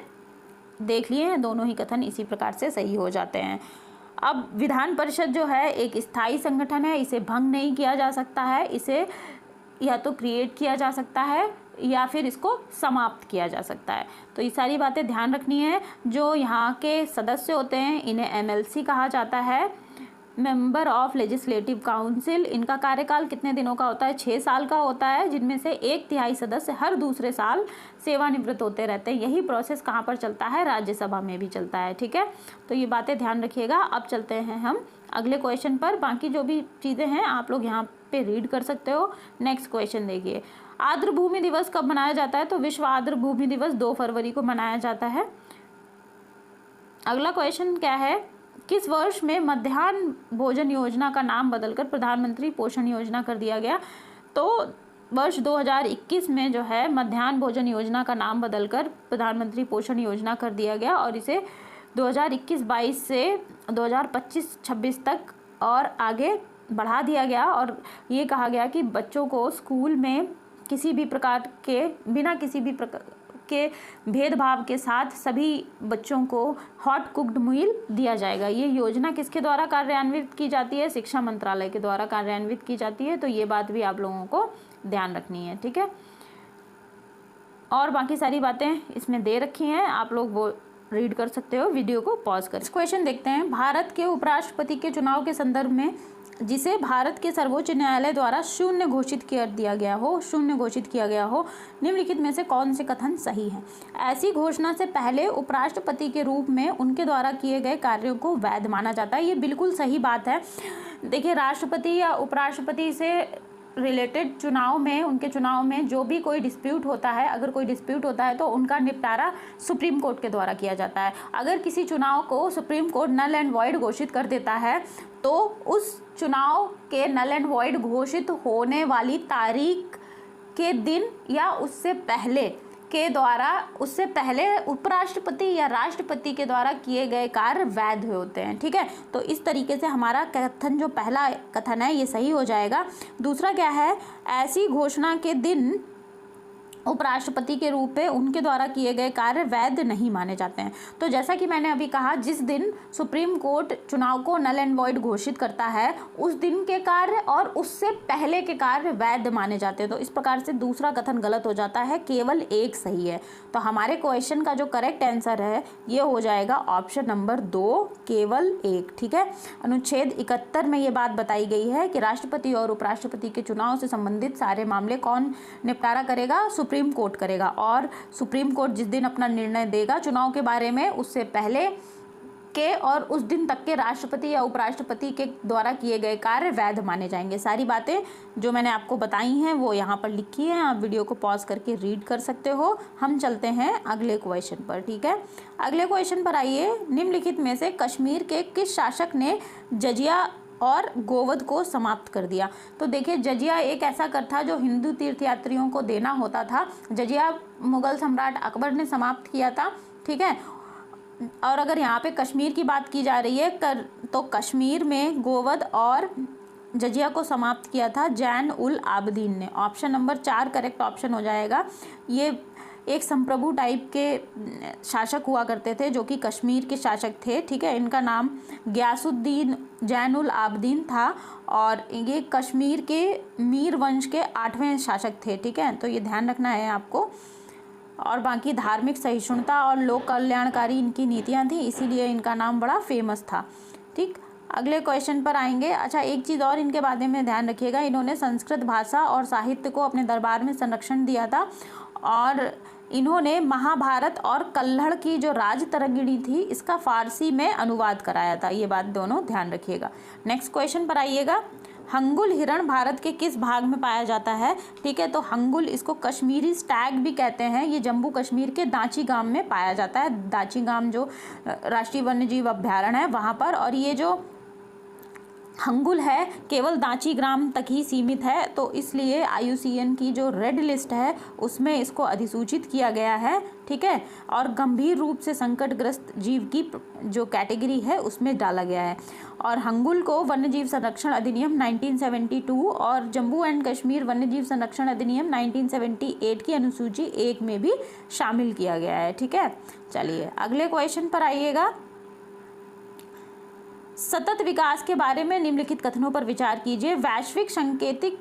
देख लिए हैं, दोनों ही कथन इसी प्रकार से सही हो जाते हैं। अब विधान परिषद जो है एक स्थायी संगठन है, इसे भंग नहीं किया जा सकता है, इसे या तो क्रिएट किया जा सकता है या फिर इसको समाप्त किया जा सकता है। तो ये सारी बातें ध्यान रखनी है। जो यहाँ के सदस्य होते हैं इन्हें एमएलसी कहा जाता है, मेंबर ऑफ लेजिस्लेटिव काउंसिल। इनका कार्यकाल कितने दिनों का होता है? 6 साल का होता है, जिनमें से 1/3 सदस्य हर दूसरे साल सेवानिवृत्त होते रहते हैं। यही प्रोसेस कहाँ पर चलता है? राज्यसभा में भी चलता है, ठीक है। तो ये बातें ध्यान रखिएगा। अब चलते हैं हम अगले क्वेश्चन पर। बाकी जो भी चीज़ें हैं आप लोग यहाँ पे रीड कर सकते हो। नेक्स्ट क्वेश्चन देखिए, आर्द्र भूमि दिवस कब मनाया जाता है? तो विश्व आर्द्र भूमि दिवस 2 फरवरी को मनाया जाता है। अगला क्वेश्चन क्या है, किस वर्ष में मध्याह्न भोजन योजना का नाम बदलकर प्रधानमंत्री पोषण योजना कर दिया गया? तो वर्ष 2021 में जो है मध्याह्न भोजन योजना का नाम बदलकर प्रधानमंत्री पोषण योजना कर दिया गया, और इसे 2021-22 से 2025-26 तक और आगे बढ़ा दिया गया। और ये कहा गया कि बच्चों को स्कूल में किसी भी प्रकार के, बिना किसी भी प्रकार के भेदभाव के साथ सभी बच्चों को हॉट कुक्ड मील दिया जाएगा। ये योजना किसके द्वारा कार्यान्वित की जाती है? शिक्षा मंत्रालय के द्वारा कार्यान्वित की जाती है। तो ये बात भी आप लोगों को ध्यान रखनी है, ठीक है। और बाकी सारी बातें इसमें दे रखी हैं, आप लोग वो रीड कर सकते हो, वीडियो को पॉज कर। क्वेश्चन देखते हैं, भारत के उपराष्ट्रपति के चुनाव के संदर्भ में जिसे भारत के सर्वोच्च न्यायालय द्वारा शून्य घोषित किया गया हो निम्नलिखित में से कौन से कथन सही हैं? ऐसी घोषणा से पहले उपराष्ट्रपति के रूप में उनके द्वारा किए गए कार्यों को वैध माना जाता है। ये बिल्कुल सही बात है। देखिए, राष्ट्रपति या उपराष्ट्रपति से रिलेटेड उनके चुनाव में जो भी कोई डिस्प्यूट होता है, अगर कोई डिस्प्यूट होता है तो उनका निपटारा सुप्रीम कोर्ट के द्वारा किया जाता है। अगर किसी चुनाव को supreme court null and void घोषित कर देता है तो उस चुनाव के नल एंड वॉइड घोषित होने वाली तारीख के दिन या उससे पहले उपराष्ट्रपति या राष्ट्रपति के द्वारा किए गए कार्य वैध होते हैं। ठीक है, तो इस तरीके से हमारा कथन, जो पहला कथन है, ये सही हो जाएगा। दूसरा क्या है? ऐसी घोषणा के दिन उपराष्ट्रपति के रूप में उनके द्वारा किए गए कार्य वैध नहीं माने जाते हैं। तो जैसा कि मैंने अभी कहा, जिस दिन सुप्रीम कोर्ट चुनाव को नल एंड वॉइड घोषित करता है उस दिन के कार्य और उससे पहले के कार्य वैध माने जाते हैं। तो इस प्रकार से दूसरा कथन गलत हो जाता है, केवल एक सही है। तो हमारे क्वेश्चन का जो करेक्ट आंसर है ये हो जाएगा ऑप्शन नंबर 2, केवल एक। ठीक है, अनुच्छेद 71 में ये बात बताई गई है कि राष्ट्रपति और उपराष्ट्रपति के चुनाव से संबंधित सारे मामले कौन निपटारा करेगा? सुप्रीम कोर्ट करेगा। और सुप्रीम कोर्ट जिस दिन अपना निर्णय देगा चुनाव के बारे में, उससे पहले के और उस दिन तक के राष्ट्रपति या उपराष्ट्रपति के द्वारा किए गए कार्य वैध माने जाएंगे। सारी बातें जो मैंने आपको बताई हैं वो यहाँ पर लिखी हैं, आप वीडियो को पॉज करके रीड कर सकते हो। हम चलते हैं अगले क्वेश्चन पर। ठीक है, अगले क्वेश्चन पर आइए। निम्नलिखित में से कश्मीर के किस शासक ने जजिया और गोवध को समाप्त कर दिया? तो देखिए, जजिया एक ऐसा कर था जो हिंदू तीर्थयात्रियों को देना होता था। जजिया मुगल सम्राट अकबर ने समाप्त किया था। ठीक है, और अगर यहाँ पे कश्मीर की बात की जा रही है तो कश्मीर में गोवध और जजिया को समाप्त किया था जैन उल आबदीन ने। ऑप्शन नंबर 4 करेक्ट ऑप्शन हो जाएगा। ये एक संप्रभु टाइप के शासक हुआ करते थे जो कि कश्मीर के शासक थे। ठीक है, इनका नाम गयासुद्दीन जैन उल आबदीन था और ये कश्मीर के मीर वंश के 8वें शासक थे। ठीक है, तो ये ध्यान रखना है आपको। और बाकी धार्मिक सहिष्णुता और लोक कल्याणकारी इनकी नीतियाँ थी, इसीलिए इनका नाम बड़ा फेमस था। ठीक, अगले क्वेश्चन पर आएंगे। अच्छा, एक चीज़ और इनके बारे में ध्यान रखिएगा, इन्होंने संस्कृत भाषा और साहित्य को अपने दरबार में संरक्षण दिया था और इन्होंने महाभारत और कल्हड़ की जो राजतरंगिणी थी इसका फारसी में अनुवाद कराया था। ये बात दोनों ध्यान रखिएगा। नेक्स्ट क्वेश्चन पर आइएगा। हंगुल हिरण भारत के किस भाग में पाया जाता है? ठीक है, तो हंगुल, इसको कश्मीरी स्टैग भी कहते हैं। ये जम्मू कश्मीर के दाची गांव में पाया जाता है। दाची गांव जो राष्ट्रीय वन्यजीव अभ्यारण्य है वहाँ पर। और ये जो हंगुल है केवल दाची ग्राम तक ही सीमित है, तो इसलिए IUCN की जो रेड लिस्ट है उसमें इसको अधिसूचित किया गया है। ठीक है, और गंभीर रूप से संकटग्रस्त जीव की जो कैटेगरी है उसमें डाला गया है। और हंगुल को वन्यजीव संरक्षण अधिनियम 1972 और जम्मू एंड कश्मीर वन्यजीव संरक्षण अधिनियम 1978 की अनुसूची 1 में भी शामिल किया गया है। ठीक है, चलिए अगले क्वेश्चन पर आइएगा। सतत विकास के बारे में निम्नलिखित कथनों पर विचार कीजिए। वैश्विक सांकेतिक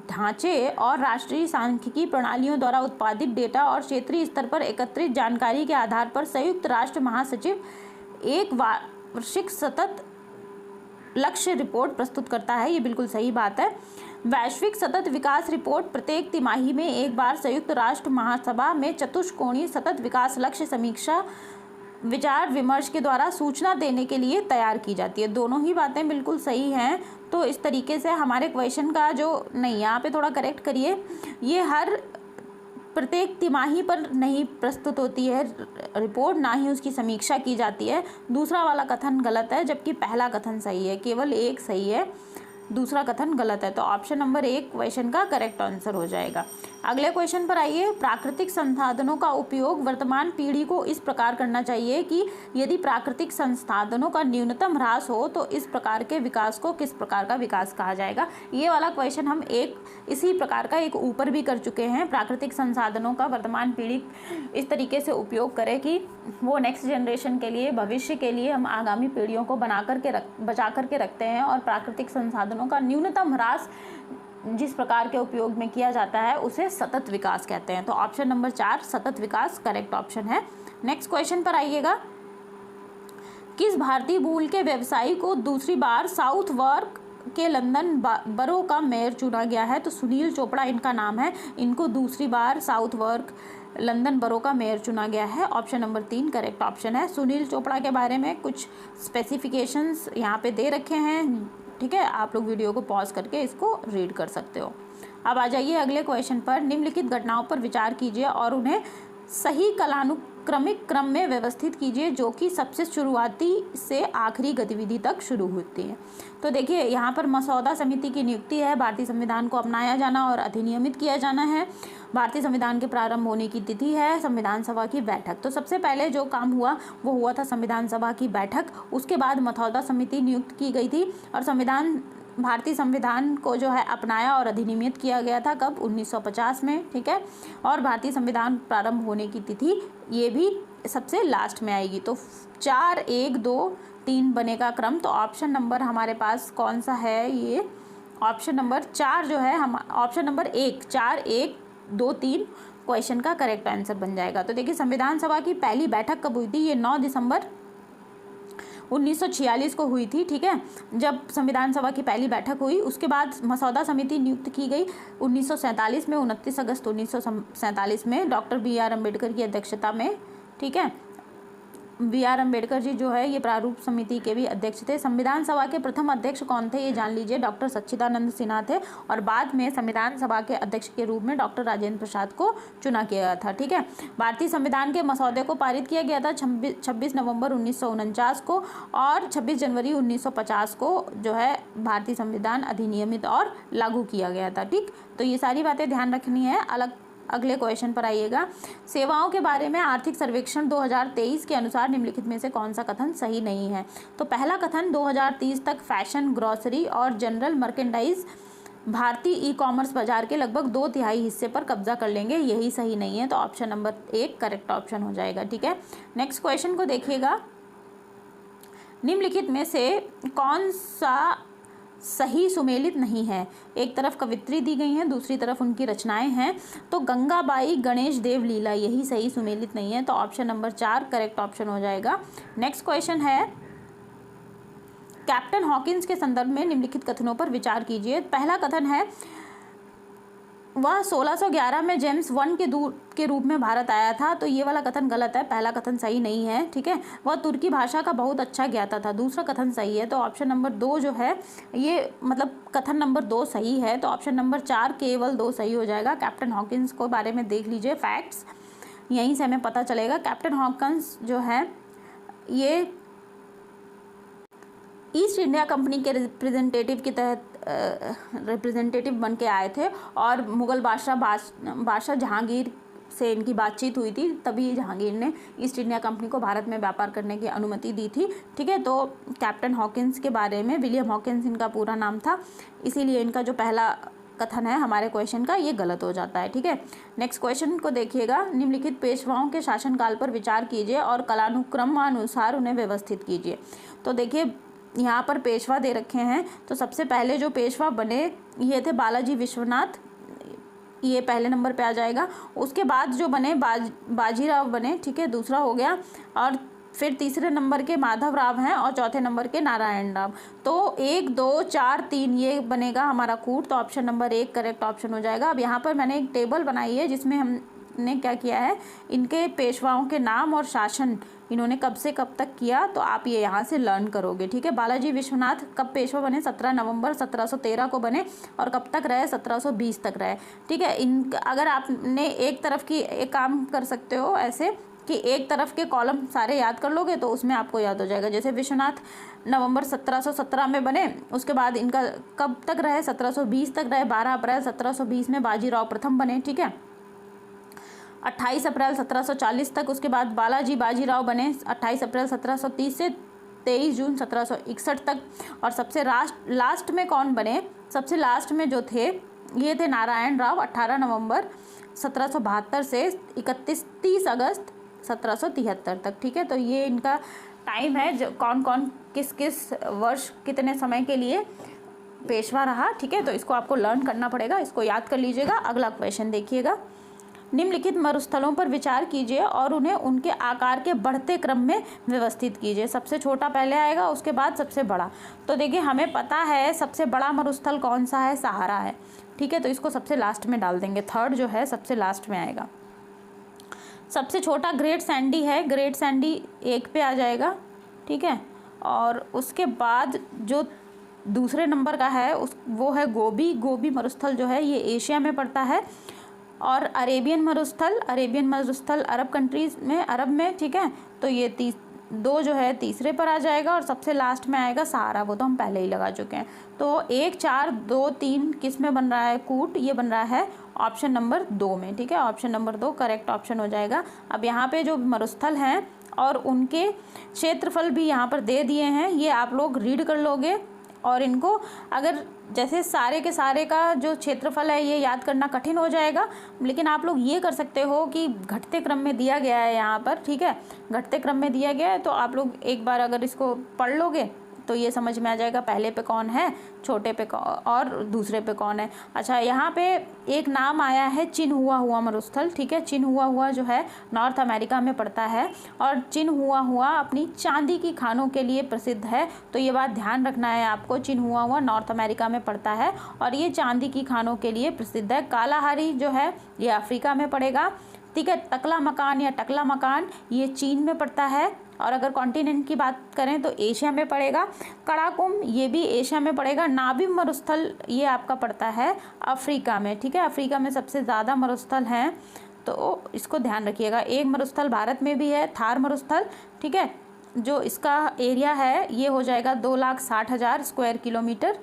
ढांचे और राष्ट्रीय सांख्यिकी प्रणालियों द्वारा उत्पादित डेटा और क्षेत्रीय स्तर पर एकत्रित जानकारी के आधार पर संयुक्त राष्ट्र महासचिव एक वार्षिक सतत लक्ष्य रिपोर्ट प्रस्तुत करता है। ये बिल्कुल सही बात है। वैश्विक सतत विकास रिपोर्ट प्रत्येक तिमाही में एक बार संयुक्त राष्ट्र महासभा में चतुष्कोणीय सतत विकास लक्ष्य समीक्षा विचार विमर्श के द्वारा सूचना देने के लिए तैयार की जाती है। दोनों ही बातें बिल्कुल सही हैं। तो इस तरीके से हमारे क्वेश्चन का जो नहीं, यहाँ पे थोड़ा करेक्ट करिए, ये हर प्रत्येक तिमाही पर नहीं प्रस्तुत होती है रिपोर्ट, ना ही उसकी समीक्षा की जाती है। दूसरा वाला कथन गलत है, जबकि पहला कथन सही है। केवल एक सही है, दूसरा कथन गलत है। तो ऑप्शन नंबर 1 क्वेश्चन का करेक्ट आंसर हो जाएगा। अगले क्वेश्चन पर आइए। प्राकृतिक संसाधनों का उपयोग वर्तमान पीढ़ी को इस प्रकार करना चाहिए कि यदि प्राकृतिक संसाधनों का न्यूनतम ह्रास हो तो इस प्रकार के विकास को किस प्रकार का विकास कहा जाएगा। ये वाला क्वेश्चन हम इसी प्रकार का एक ऊपर भी कर चुके हैं। प्राकृतिक संसाधनों का वर्तमान पीढ़ी इस तरीके से उपयोग करे कि वो नेक्स्ट जनरेशन के लिए, भविष्य के लिए हम आगामी पीढ़ियों को बचा करके रखते हैं। और प्राकृतिक संसाधनों का न्यूनतम ह्रास जिस प्रकार के उपयोग में किया जाता है उसे सतत विकास कहते हैं। तो ऑप्शन नंबर 4 सतत विकास करेक्ट ऑप्शन है। नेक्स्ट क्वेश्चन पर आइएगा। किस भारतीय मूल के व्यवसायी को दूसरी बार साउथ वार्क के लंदन बरो का मेयर चुना गया है? तो सुनील चोपड़ा इनका नाम है, इनको दूसरी बार साउथवर्क लंदन बरो का मेयर चुना गया है। ऑप्शन नंबर 3 करेक्ट ऑप्शन है। सुनील चोपड़ा के बारे में कुछ स्पेसिफिकेशंस यहाँ पे दे रखे हैं, ठीक है, आप लोग वीडियो को पॉज करके इसको रीड कर सकते हो। अब आ जाइए अगले क्वेश्चन पर। निम्नलिखित घटनाओं पर विचार कीजिए और उन्हें सही कालानुक्रमिक क्रम में व्यवस्थित कीजिए जो कि सबसे शुरुआती से आखिरी गतिविधि तक शुरू होती है। तो देखिए यहाँ पर मसौदा समिति की नियुक्ति है, भारतीय संविधान को अपनाया जाना और अधिनियमित किया जाना है, भारतीय संविधान के प्रारंभ होने की तिथि है, संविधान सभा की बैठक। तो सबसे पहले जो काम हुआ वो हुआ था संविधान सभा की बैठक, उसके बाद मसौदा समिति नियुक्त की गई थी और भारतीय संविधान को जो है अपनाया और अधिनियमित किया गया था कब? 1950 में, ठीक है। और भारतीय संविधान प्रारंभ होने की तिथि ये भी सबसे लास्ट में आएगी। तो 4 1 2 3 बनेगा क्रम। तो ऑप्शन नंबर हमारे पास कौन सा है? ये ऑप्शन नंबर 4 जो है, हम ऑप्शन नंबर 1 4 1 2 3 क्वेश्चन का करेक्ट आंसर बन जाएगा। तो देखिए संविधान सभा की पहली बैठक कब हुई थी? ये 9 दिसंबर 1946 को हुई थी, ठीक है, जब संविधान सभा की पहली बैठक हुई। उसके बाद मसौदा समिति नियुक्त की गई 1947 में, 29 अगस्त 1947 में डॉक्टर BR अम्बेडकर की अध्यक्षता में, ठीक है। BR अम्बेडकर जी जो है ये प्रारूप समिति के भी अध्यक्ष थे। संविधान सभा के प्रथम अध्यक्ष कौन थे ये जान लीजिए, डॉक्टर सच्चिदानंद सिन्हा थे और बाद में संविधान सभा के अध्यक्ष के रूप में डॉक्टर राजेंद्र प्रसाद को चुना किया गया था, ठीक है। भारतीय संविधान के मसौदे को पारित किया गया था 26 नवंबर 1949 को और 26 जनवरी 1950 को जो है भारतीय संविधान अधिनियमित और लागू किया गया था, ठीक। तो ये सारी बातें ध्यान रखनी है। अगले क्वेश्चन पर आइएगा। सेवाओं के बारे में आर्थिक सर्वेक्षण 2023 के अनुसार निम्नलिखित में से कौन सा कथन सही नहीं है? तो पहला कथन 2030 तक फैशन, ग्रोसरी और जनरल मर्केंडाइज भारतीय ई-कॉमर्स बाजार के लगभग 2/3 हिस्से पर कब्जा कर लेंगे, यही सही नहीं है। तो ऑप्शन नंबर 1 करेक्ट ऑप्शन हो जाएगा, ठीक है। नेक्स्ट क्वेश्चन को देखिएगा। निम्नलिखित में से कौन सा सही सुमेलित नहीं है? एक तरफ कवित्री दी गई हैं, दूसरी तरफ उनकी रचनाएं हैं। तो गंगाबाई गणेश देव लीला यही सही सुमेलित नहीं है। तो ऑप्शन नंबर 4 करेक्ट ऑप्शन हो जाएगा। नेक्स्ट क्वेश्चन है, कैप्टन हॉकिंस के संदर्भ में निम्नलिखित कथनों पर विचार कीजिए। पहला कथन है वह 1611 में जेम्स वन के दूत के रूप में भारत आया था। तो ये वाला कथन गलत है, पहला कथन सही नहीं है, ठीक है। वह तुर्की भाषा का बहुत अच्छा ज्ञाता था, दूसरा कथन सही है। तो ऑप्शन नंबर 2 जो है ये मतलब कथन नंबर 2 सही है। तो ऑप्शन नंबर 4 केवल 2 सही हो जाएगा। कैप्टन हॉकिंस को बारे में देख लीजिए, फैक्ट्स यहीं से हमें पता चलेगा। कैप्टन हॉकिंस जो है ये ईस्ट इंडिया कंपनी के रिप्रेजेंटेटिव के तहत रिप्रेजेंटेटिव बन के आए थे और मुग़ल बादशाह जहांगीर से इनकी बातचीत हुई थी, तभी जहांगीर ने ईस्ट इंडिया कंपनी को भारत में व्यापार करने की अनुमति दी थी, ठीक है। तो कैप्टन हॉकिंस के बारे में, विलियम हॉकिंस इनका पूरा नाम था, इसीलिए इनका जो पहला कथन है हमारे क्वेश्चन का ये गलत हो जाता है, ठीक है। नेक्स्ट क्वेश्चन को देखिएगा। निम्नलिखित पेशवाओं के शासनकाल पर विचार कीजिए और कालानुक्रमानुसार उन्हें व्यवस्थित कीजिए। तो देखिए यहाँ पर पेशवा दे रखे हैं। तो सबसे पहले जो पेशवा बने ये थे बालाजी विश्वनाथ, ये पहले नंबर पे आ जाएगा। उसके बाद जो बने बाजीराव बने, ठीक है, दूसरा हो गया। और फिर तीसरे नंबर के माधव राव हैं और चौथे नंबर के नारायण राव। तो 1 2 4 3 ये बनेगा हमारा कूट। तो ऑप्शन नंबर 1 करेक्ट ऑप्शन हो जाएगा। अब यहाँ पर मैंने एक टेबल बनाई है जिसमें हमने क्या किया है, इनके पेशवाओं के नाम और शासन इन्होंने कब से कब तक किया, तो आप ये यहाँ से लर्न करोगे, ठीक है। बालाजी विश्वनाथ कब पेशवा बने? 17 नवंबर 1713 को बने और कब तक रहे? 1720 तक रहे, ठीक है। अगर आपने एक तरफ की एक काम कर सकते हो ऐसे कि एक तरफ के कॉलम सारे याद कर लोगे तो उसमें आपको याद हो जाएगा। जैसे विश्वनाथ नवंबर 1717 में बने, उसके बाद इनका कब तक रहे? 1720 तक रहे। 12 अप्रैल 1720 में बाजीराव प्रथम बने, ठीक है। 28 अप्रैल 1740 तक उसके बाद बाजीराव बने 28 अप्रैल 1730 से 23 जून 1761 तक। और सबसे लास्ट में कौन बने? सबसे लास्ट में जो थे ये थे नारायण राव, 18 नवंबर 1772 से 30 अगस्त 1773 तक, ठीक है। तो ये इनका टाइम है जो कौन कौन किस किस वर्ष कितने समय के लिए पेशवा रहा, ठीक है। तो इसको आपको लर्न करना पड़ेगा, इसको याद कर लीजिएगा। अगला क्वेश्चन देखिएगा। निम्नलिखित मरुस्थलों पर विचार कीजिए और उन्हें उनके आकार के बढ़ते क्रम में व्यवस्थित कीजिए। सबसे छोटा पहले आएगा, उसके बाद सबसे बड़ा। तो देखिए हमें पता है सबसे बड़ा मरुस्थल कौन सा है, सहारा है, ठीक है, तो इसको सबसे लास्ट में डाल देंगे। थर्ड जो है सबसे लास्ट में आएगा। सबसे छोटा ग्रेट सैंडी है, ग्रेट सैंडी 1 पे आ जाएगा, ठीक है। और उसके बाद जो दूसरे नंबर का है वो है गोबी। गोबी मरुस्थल जो है ये एशिया में पड़ता है। और अरेबियन मरुस्थल अरब कंट्रीज़ में, अरब में, ठीक है, तो ये 2 जो है तीसरे पर आ जाएगा। और सबसे लास्ट में आएगा सहारा, वो तो हम पहले ही लगा चुके हैं। तो 1, 4, 2, 3 किस में बन रहा है कूट, ये बन रहा है ऑप्शन नंबर 2 में, ठीक है। ऑप्शन नंबर 2 करेक्ट ऑप्शन हो जाएगा। अब यहाँ पे जो मरुस्थल हैं और उनके क्षेत्रफल भी यहाँ पर दे दिए हैं, ये आप लोग रीड कर लोगे। और इनको अगर जैसे सारे के सारे का जो क्षेत्रफल है ये याद करना कठिन हो जाएगा, लेकिन आप लोग ये कर सकते हो कि घटते क्रम में दिया गया है यहाँ पर, ठीक है, घटते क्रम में दिया गया है, तो आप लोग एक बार अगर इसको पढ़ लोगे तो ये समझ में आ जाएगा पहले पे कौन है, छोटे पे और दूसरे पे कौन है। अच्छा, यहाँ पे एक नाम आया है चिन्हुआ मरुस्थल, ठीक है। चिन्हुआ जो है नॉर्थ अमेरिका में पड़ता है और चिन्हुआ अपनी चांदी की खानों के लिए प्रसिद्ध है। तो ये बात ध्यान रखना है आपको, चिन्हुआ नॉर्थ अमेरिका में पड़ता है और ये चांदी की खानों के लिए प्रसिद्ध है। कालाहारी जो है ये अफ्रीका में पड़ेगा, ठीक है। तकला मकान या टकला मकान ये चीन में पड़ता है। और अगर कॉन्टिनेंट की बात करें तो एशिया में पड़ेगा। कराकुम ये भी एशिया में पड़ेगा। नाबिम मरुस्थल ये आपका पड़ता है अफ्रीका में, ठीक है। अफ्रीका में सबसे ज़्यादा मरुस्थल हैं, तो इसको ध्यान रखिएगा। एक मरुस्थल भारत में भी है, थार मरुस्थल, ठीक है, जो इसका एरिया है ये हो जाएगा 2,60,000 स्क्वायर किलोमीटर।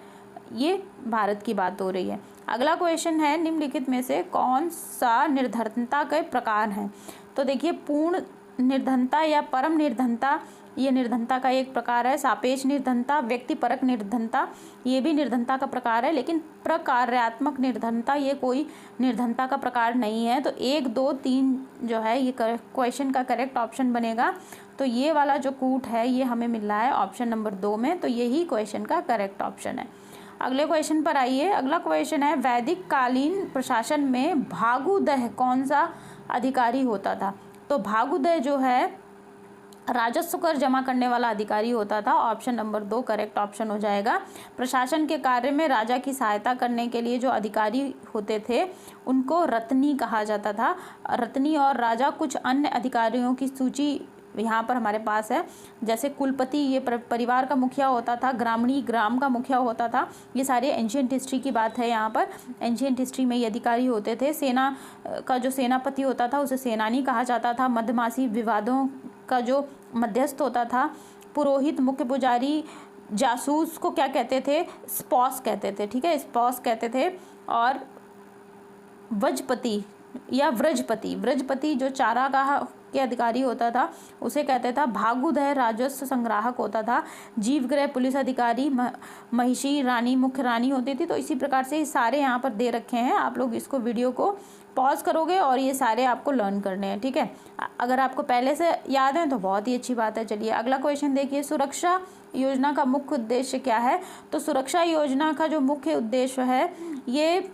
ये भारत की बात हो रही है। अगला क्वेश्चन है निम्नलिखित में से कौन सा निर्धनता के प्रकार हैं। तो देखिए पूर्ण निर्धनता या परम निर्धनता ये निर्धनता का एक प्रकार है। सापेक्ष निर्धनता, व्यक्तिपरक निर्धनता ये भी निर्धनता का प्रकार है, लेकिन प्रकार्यात्मक निर्धनता ये कोई निर्धनता का प्रकार नहीं है। तो 1, 2, 3 जो है ये क्वेश्चन का करेक्ट ऑप्शन बनेगा। तो ये वाला जो कूट है ये हमें मिल रहा है ऑप्शन नंबर 2 में, तो यही क्वेश्चन का करेक्ट ऑप्शन है। अगले क्वेश्चन पर आइए। अगला क्वेश्चन है वैदिक कालीन प्रशासन में भागुदह कौन सा अधिकारी होता था। तो भागुदह जो है राजस्व कर जमा करने वाला अधिकारी होता था। ऑप्शन नंबर 2 करेक्ट ऑप्शन हो जाएगा। प्रशासन के कार्य में राजा की सहायता करने के लिए जो अधिकारी होते थे उनको रत्नी कहा जाता था। रत्नी और राजा कुछ अन्य अधिकारियों की सूची यहाँ पर हमारे पास है, जैसे कुलपति ये परिवार का मुखिया होता था, ग्रामणी ग्राम का मुखिया होता था। ये सारे एंशियंट हिस्ट्री की बात है यहाँ पर। एंशियंट हिस्ट्री में ये अधिकारी होते थे। सेना का जो सेनापति होता था उसे सेनानी कहा जाता था। मध्यमासी विवादों का जो मध्यस्थ होता था। पुरोहित, मुख्य पुजारी, जासूस को क्या कहते थे, स्पॉस कहते थे, ठीक है, स्पॉस कहते थे। और वजपति या व्रजपति जो चारागाह के अधिकारी होता था उसे कहते था। भागुदह राजस्व संग्राहक होता था। जीवग्रह पुलिस अधिकारी, महिषी रानी मुख्य रानी होती थी। तो इसी प्रकार से सारे यहाँ पर दे रखे हैं। आप लोग इसको वीडियो को पॉज करोगे और ये सारे आपको लर्न करने हैं, ठीक है। अगर आपको पहले से याद है तो बहुत ही अच्छी बात है। चलिए अगला क्वेश्चन देखिए, सुरक्षा योजना का मुख्य उद्देश्य क्या है। तो सुरक्षा योजना का जो मुख्य उद्देश्य है ये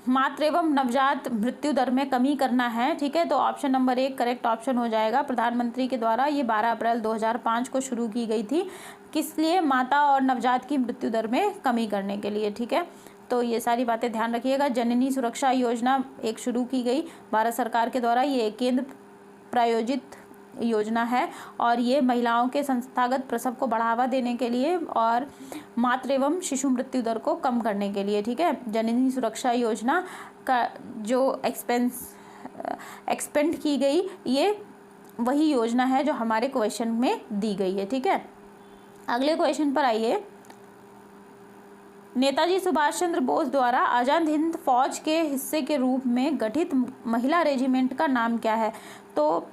मातृ एवं नवजात मृत्यु दर में कमी करना है, ठीक है। तो ऑप्शन नंबर 1 करेक्ट ऑप्शन हो जाएगा। प्रधानमंत्री के द्वारा ये 12 अप्रैल 2005 को शुरू की गई थी। किस लिए, माता और नवजात की मृत्यु दर में कमी करने के लिए, ठीक है। तो ये सारी बातें ध्यान रखिएगा। जननी सुरक्षा योजना एक शुरू की गई भारत सरकार के द्वारा। ये केंद्र प्रायोजित योजना है और ये महिलाओं के संस्थागत प्रसव को बढ़ावा देने के लिए और मातृ एवं शिशु मृत्यु दर को कम करने के लिए, ठीक है। जननी सुरक्षा योजना का जो एक्सपेंड की गई ये वही योजना है जो हमारे क्वेश्चन में दी गई है, ठीक है। अगले क्वेश्चन पर आइए। नेताजी सुभाष चंद्र बोस द्वारा आज़ाद हिंद फौज के हिस्से के रूप में गठित महिला रेजिमेंट का नाम क्या है। तो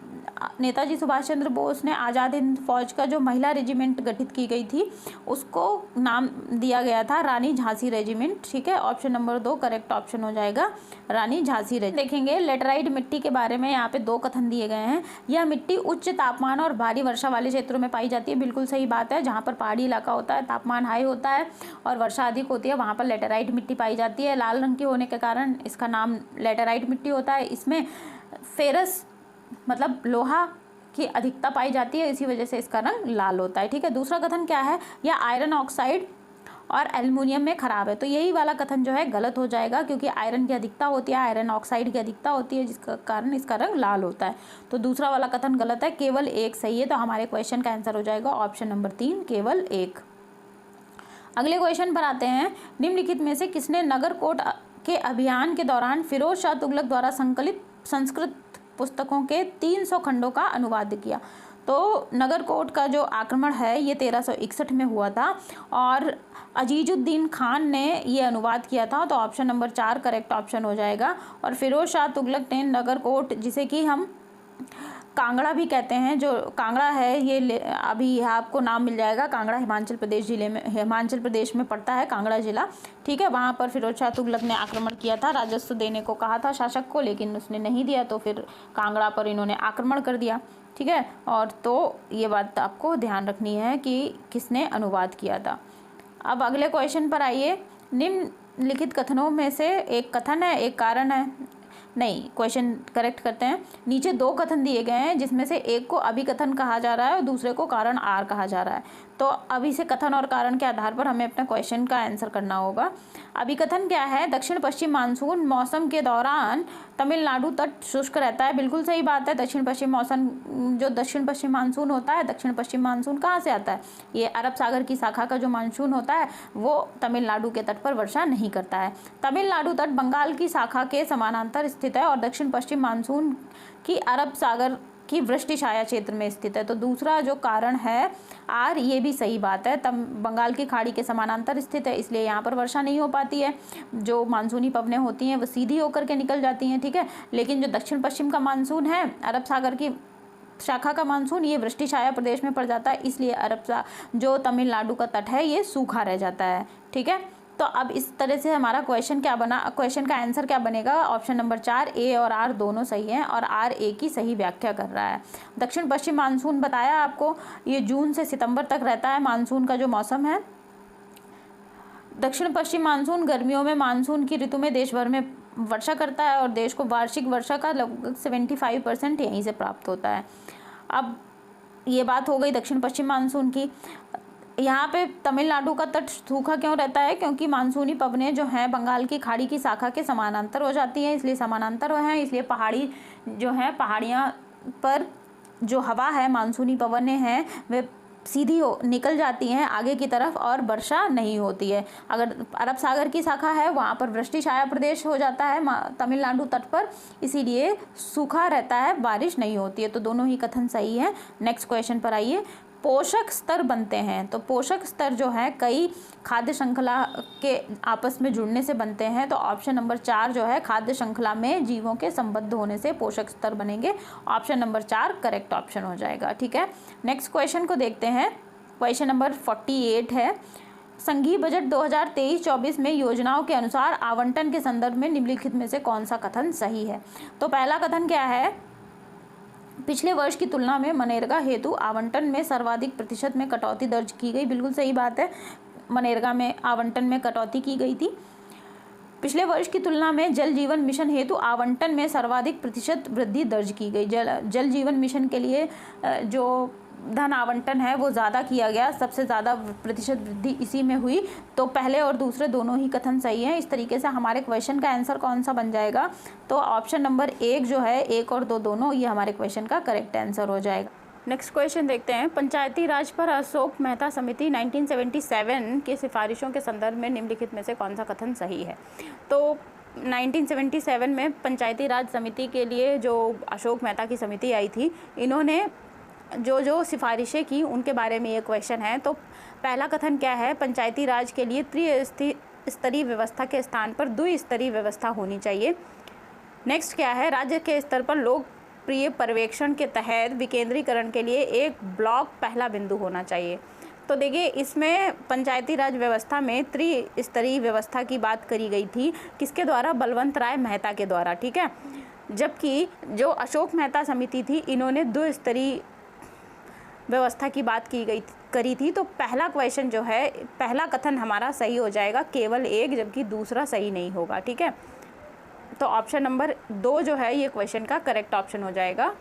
नेताजी सुभाष चंद्र बोस ने आज़ाद हिंद फौज का जो महिला रेजिमेंट गठित की गई थी उसको नाम दिया गया था रानी झांसी रेजिमेंट। ठीक है, ऑप्शन नंबर 2 करेक्ट ऑप्शन हो जाएगा, रानी झांसी रेजिमेंट। देखेंगे लेटराइट मिट्टी के बारे में, यहाँ पे 2 कथन दिए गए हैं। यह मिट्टी उच्च तापमान और भारी वर्षा वाले क्षेत्रों में पाई जाती है, बिल्कुल सही बात है। जहाँ पर पहाड़ी इलाका होता है, तापमान हाई होता है और वर्षा अधिक होती है, वहाँ पर लेटराइट मिट्टी पाई जाती है। लाल रंग की होने के कारण इसका नाम लेटराइट मिट्टी होता है। इसमें फेरस मतलब लोहा की अधिकता पाई जाती है, इसी वजह से इसका रंग लाल होता है। ठीक है, दूसरा कथन क्या है, यह आयरन ऑक्साइड और एल्युमिनियम में खराब है। तो यही वाला कथन जो है गलत हो जाएगा, क्योंकि आयरन की अधिकता होती है, आयरन ऑक्साइड की अधिकता होती है, जिसका कारण इसका रंग लाल होता है। तो दूसरा वाला कथन गलत है, केवल एक सही है। तो हमारे क्वेश्चन का आंसर हो जाएगा ऑप्शन नंबर 3 केवल एक। अगले क्वेश्चन पर आते हैं। निम्नलिखित में से किसने नगर कोट के अभियान के दौरान फिरोज शाह तुगलक द्वारा संकलित संस्कृत पुस्तकों के 300 खंडों का अनुवाद किया? तो नगरकोट का जो आक्रमण है ये 1361 में हुआ था और अजीजुद्दीन खान ने ये अनुवाद किया था। तो ऑप्शन नंबर 4 करेक्ट ऑप्शन हो जाएगा। और फिरोज शाह तुगलक ने नगरकोट, जिसे कि हम कांगड़ा भी कहते हैं, जो कांगड़ा है ये अभी आपको नाम मिल जाएगा, कांगड़ा हिमाचल प्रदेश में पड़ता है कांगड़ा जिला। ठीक है, वहाँ पर फिरोज शाह तुगलक ने आक्रमण किया था, राजस्व देने को कहा था शासक को, लेकिन उसने नहीं दिया, तो फिर कांगड़ा पर इन्होंने आक्रमण कर दिया। ठीक है, और तो ये बात आपको ध्यान रखनी है कि किसने अनुवाद किया था। अब अगले क्वेश्चन पर आइए। निम्नलिखित कथनों में से एक कथन है, एक कारण है। नहीं, क्वेश्चन करेक्ट करते हैं। नीचे 2 कथन दिए गए हैं, जिसमें से एक को अभिकथन कहा जा रहा है और दूसरे को कारण आर कहा जा रहा है। तो अभी से कथन और कारण के आधार पर हमें अपना क्वेश्चन का आंसर करना होगा। अभिकथन क्या है, दक्षिण पश्चिम मानसून मौसम के दौरान तमिलनाडु तट शुष्क रहता है, बिल्कुल सही बात है। दक्षिण पश्चिम मौसम, जो दक्षिण पश्चिम मानसून होता है, दक्षिण पश्चिम मानसून कहाँ से आता है, ये अरब सागर की शाखा का जो मानसून होता है वो तमिलनाडु के तट पर वर्षा नहीं करता है। तमिलनाडु तट बंगाल की शाखा के समानांतर स्थित है और दक्षिण पश्चिम मानसून की अरब सागर की वृष्टि छाया क्षेत्र में स्थित है। तो दूसरा जो कारण है आर, ये भी सही बात है, तब बंगाल की खाड़ी के समानांतर स्थित है, इसलिए यहाँ पर वर्षा नहीं हो पाती है। जो मानसूनी पवनें होती हैं वो सीधी होकर के निकल जाती हैं। ठीक है, लेकिन जो दक्षिण पश्चिम का मानसून है, अरब सागर की शाखा का मानसून, ये वृष्टि छाया प्रदेश में पड़ जाता है, इसलिए जो तमिलनाडु का तट है ये सूखा रह जाता है। ठीक है, तो अब इस तरह से हमारा क्वेश्चन का आंसर क्या बनेगा, ऑप्शन नंबर 4 ए और आर दोनों सही हैं और आर ए की सही व्याख्या कर रहा है। दक्षिण पश्चिम मानसून बताया आपको, ये जून से सितंबर तक रहता है मानसून का जो मौसम है। दक्षिण पश्चिम मानसून गर्मियों में मानसून की ऋतु में देश भर में वर्षा करता है और देश को वार्षिक वर्षा का लगभग 75% यहीं से प्राप्त होता है। अब ये बात हो गई दक्षिण पश्चिम मानसून की। यहाँ पे तमिलनाडु का तट सूखा क्यों रहता है, क्योंकि मानसूनी पवनें जो हैं बंगाल की खाड़ी की शाखा के समानांतर हो जाती हैं, इसलिए समानांतर हैं, इसलिए पहाड़ी जो है, पहाड़ियाँ पर जो हवा है, मानसूनी पवनें हैं, वे सीधी निकल जाती हैं आगे की तरफ और वर्षा नहीं होती है। अगर अरब सागर की शाखा है वहाँ पर वृष्टि छाया प्रदेश हो जाता है तमिलनाडु तट पर, इसीलिए सूखा रहता है, बारिश नहीं होती है। तो दोनों ही कथन सही है। नेक्स्ट क्वेश्चन पर आइए। पोषक स्तर बनते हैं, तो पोषक स्तर जो है कई खाद्य श्रृंखला के आपस में जुड़ने से बनते हैं। तो ऑप्शन नंबर 4 जो है, खाद्य श्रृंखला में जीवों के संबद्ध होने से पोषक स्तर बनेंगे। ऑप्शन नंबर 4 करेक्ट ऑप्शन हो जाएगा। ठीक है, नेक्स्ट क्वेश्चन को देखते हैं। क्वेश्चन नंबर 48 है, संघीय बजट 2023-24 में योजनाओं के अनुसार आवंटन के संदर्भ में निम्नलिखित में से कौन सा कथन सही है। तो पहला कथन क्या है, पिछले वर्ष की तुलना में मनरेगा हेतु आवंटन में सर्वाधिक प्रतिशत में कटौती दर्ज की गई, बिल्कुल सही बात है। मनरेगा में आवंटन में कटौती की गई थी। पिछले वर्ष की तुलना में जल जीवन मिशन हेतु आवंटन में सर्वाधिक प्रतिशत वृद्धि दर्ज की गई। जल जीवन मिशन के लिए जो धन आवंटन है वो ज़्यादा किया गया, सबसे ज़्यादा प्रतिशत वृद्धि इसी में हुई। तो पहले और दूसरे दोनों ही कथन सही हैं। इस तरीके से हमारे क्वेश्चन का आंसर कौन सा बन जाएगा, तो ऑप्शन नंबर 1 जो है, 1 और 2 दोनों, ये हमारे क्वेश्चन का करेक्ट आंसर हो जाएगा। नेक्स्ट क्वेश्चन देखते हैं। पंचायती राज पर अशोक मेहता समिति 1977 की सिफारिशों के संदर्भ में निम्नलिखित में से कौन सा कथन सही है। तो 1977 में पंचायती राज समिति के लिए जो अशोक मेहता की समिति आई थी, इन्होंने जो सिफारिशें की उनके बारे में ये क्वेश्चन है। तो पहला कथन क्या है, पंचायती राज के लिए त्रिस्तरीय व्यवस्था के स्थान पर द्विस्तरीय व्यवस्था होनी चाहिए। नेक्स्ट क्या है, राज्य के स्तर पर लोक प्रिय पर्यवेक्षण के तहत विकेंद्रीकरण के लिए एक ब्लॉक पहला बिंदु होना चाहिए। तो देखिए इसमें पंचायती राज व्यवस्था में त्रिस्तरीय व्यवस्था की बात करी गई थी, किसके द्वारा? बलवंत राय मेहता के द्वारा, ठीक है। जबकि जो अशोक मेहता समिति थी, इन्होंने 2 स्तरीय व्यवस्था की बात करी थी। तो पहला क्वेश्चन जो है, पहला कथन हमारा सही हो जाएगा, केवल एक, जबकि दूसरा सही नहीं होगा, ठीक है। तो ऑप्शन नंबर 2 जो है ये क्वेश्चन का करेक्ट ऑप्शन हो जाएगा।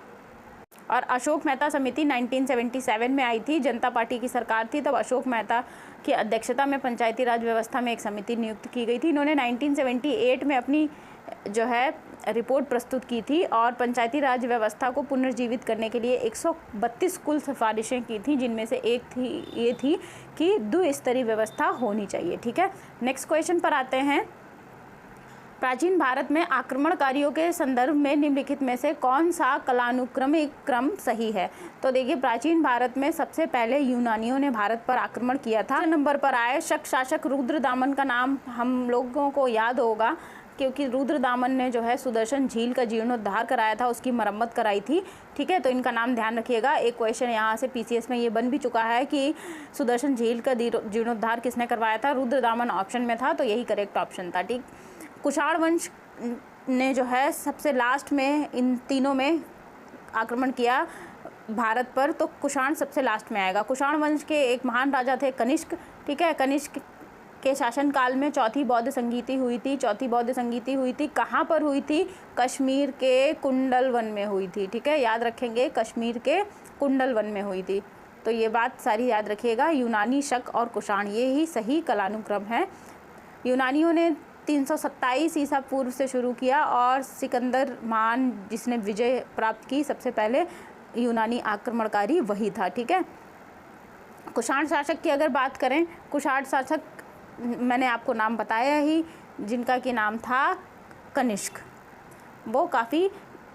और अशोक मेहता समिति 1977 में आई थी, जनता पार्टी की सरकार थी, तब अशोक मेहता की अध्यक्षता में पंचायती राज व्यवस्था में एक समिति नियुक्त की गई थी। इन्होंने 1978 में अपनी जो है रिपोर्ट प्रस्तुत की थी और पंचायती राज व्यवस्था को पुनर्जीवित करने के लिए 132 कुल सिफारिशें की थी, जिनमें से एक ये थी कि द्विस्तरीय व्यवस्था होनी चाहिए, ठीक है। नेक्स्ट क्वेश्चन पर आते हैं। प्राचीन भारत में आक्रमणकारियों के संदर्भ में निम्नलिखित में से कौन सा कालानुक्रमिक क्रम सही है? तो देखिए प्राचीन भारत में सबसे पहले यूनानियों ने भारत पर आक्रमण किया था। नंबर पर आए शक शासक रुद्रदामन का नाम हम लोगों को याद होगा, क्योंकि रुद्रदामन ने जो है सुदर्शन झील का जीर्णोद्धार कराया था, उसकी मरम्मत कराई थी, ठीक है। तो इनका नाम ध्यान रखिएगा। एक क्वेश्चन यहाँ से पीसीएस में ये बन भी चुका है कि सुदर्शन झील का जीर्णोद्धार किसने करवाया था? रुद्रदामन ऑप्शन में था, तो यही करेक्ट ऑप्शन था, ठीक। कुषाण वंश ने जो है सबसे लास्ट में इन तीनों में आक्रमण किया भारत पर, तो कुषाण सबसे लास्ट में आएगा। कुषाण वंश के एक महान राजा थे कनिष्क, ठीक है। कनिष्क के शासनकाल में चौथी बौद्ध संगीति हुई थी। चौथी बौद्ध संगीति हुई थी, कहाँ पर हुई थी? कश्मीर के कुंडल वन में हुई थी, ठीक है। याद रखेंगे, कश्मीर के कुंडल वन में हुई थी। तो ये बात सारी याद रखिएगा। यूनानी, शक और कुषाण, ये ही सही कालानुक्रम है। यूनानियों ने 327 ईसा पूर्व से शुरू किया और सिकंदर महान, जिसने विजय प्राप्त की, सबसे पहले यूनानी आक्रमणकारी वही था, ठीक है। कुषाण शासक की अगर बात करें, कुषाण शासक मैंने आपको नाम बताया ही, जिनका कि नाम था कनिष्क। वो काफ़ी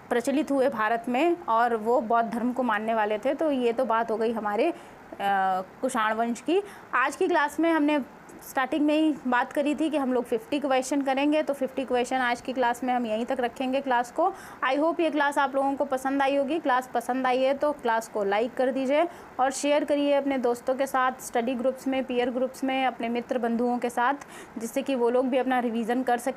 प्रचलित हुए भारत में और वो बौद्ध धर्म को मानने वाले थे। तो ये तो बात हो गई हमारे कुषाण वंश की। आज की क्लास में हमने स्टार्टिंग में ही बात करी थी कि हम लोग 50 क्वेश्चन करेंगे, तो 50 क्वेश्चन आज की क्लास में हम यहीं तक रखेंगे क्लास को। आई होप ये क्लास आप लोगों को पसंद आई होगी। क्लास पसंद आई है तो क्लास को लाइक कर दीजिए और शेयर करिए अपने दोस्तों के साथ, स्टडी ग्रुप्स में, पीयर ग्रुप्स में, अपने मित्र बंधुओं के साथ, जिससे कि वो लोग भी अपना रिवीजन कर सकें।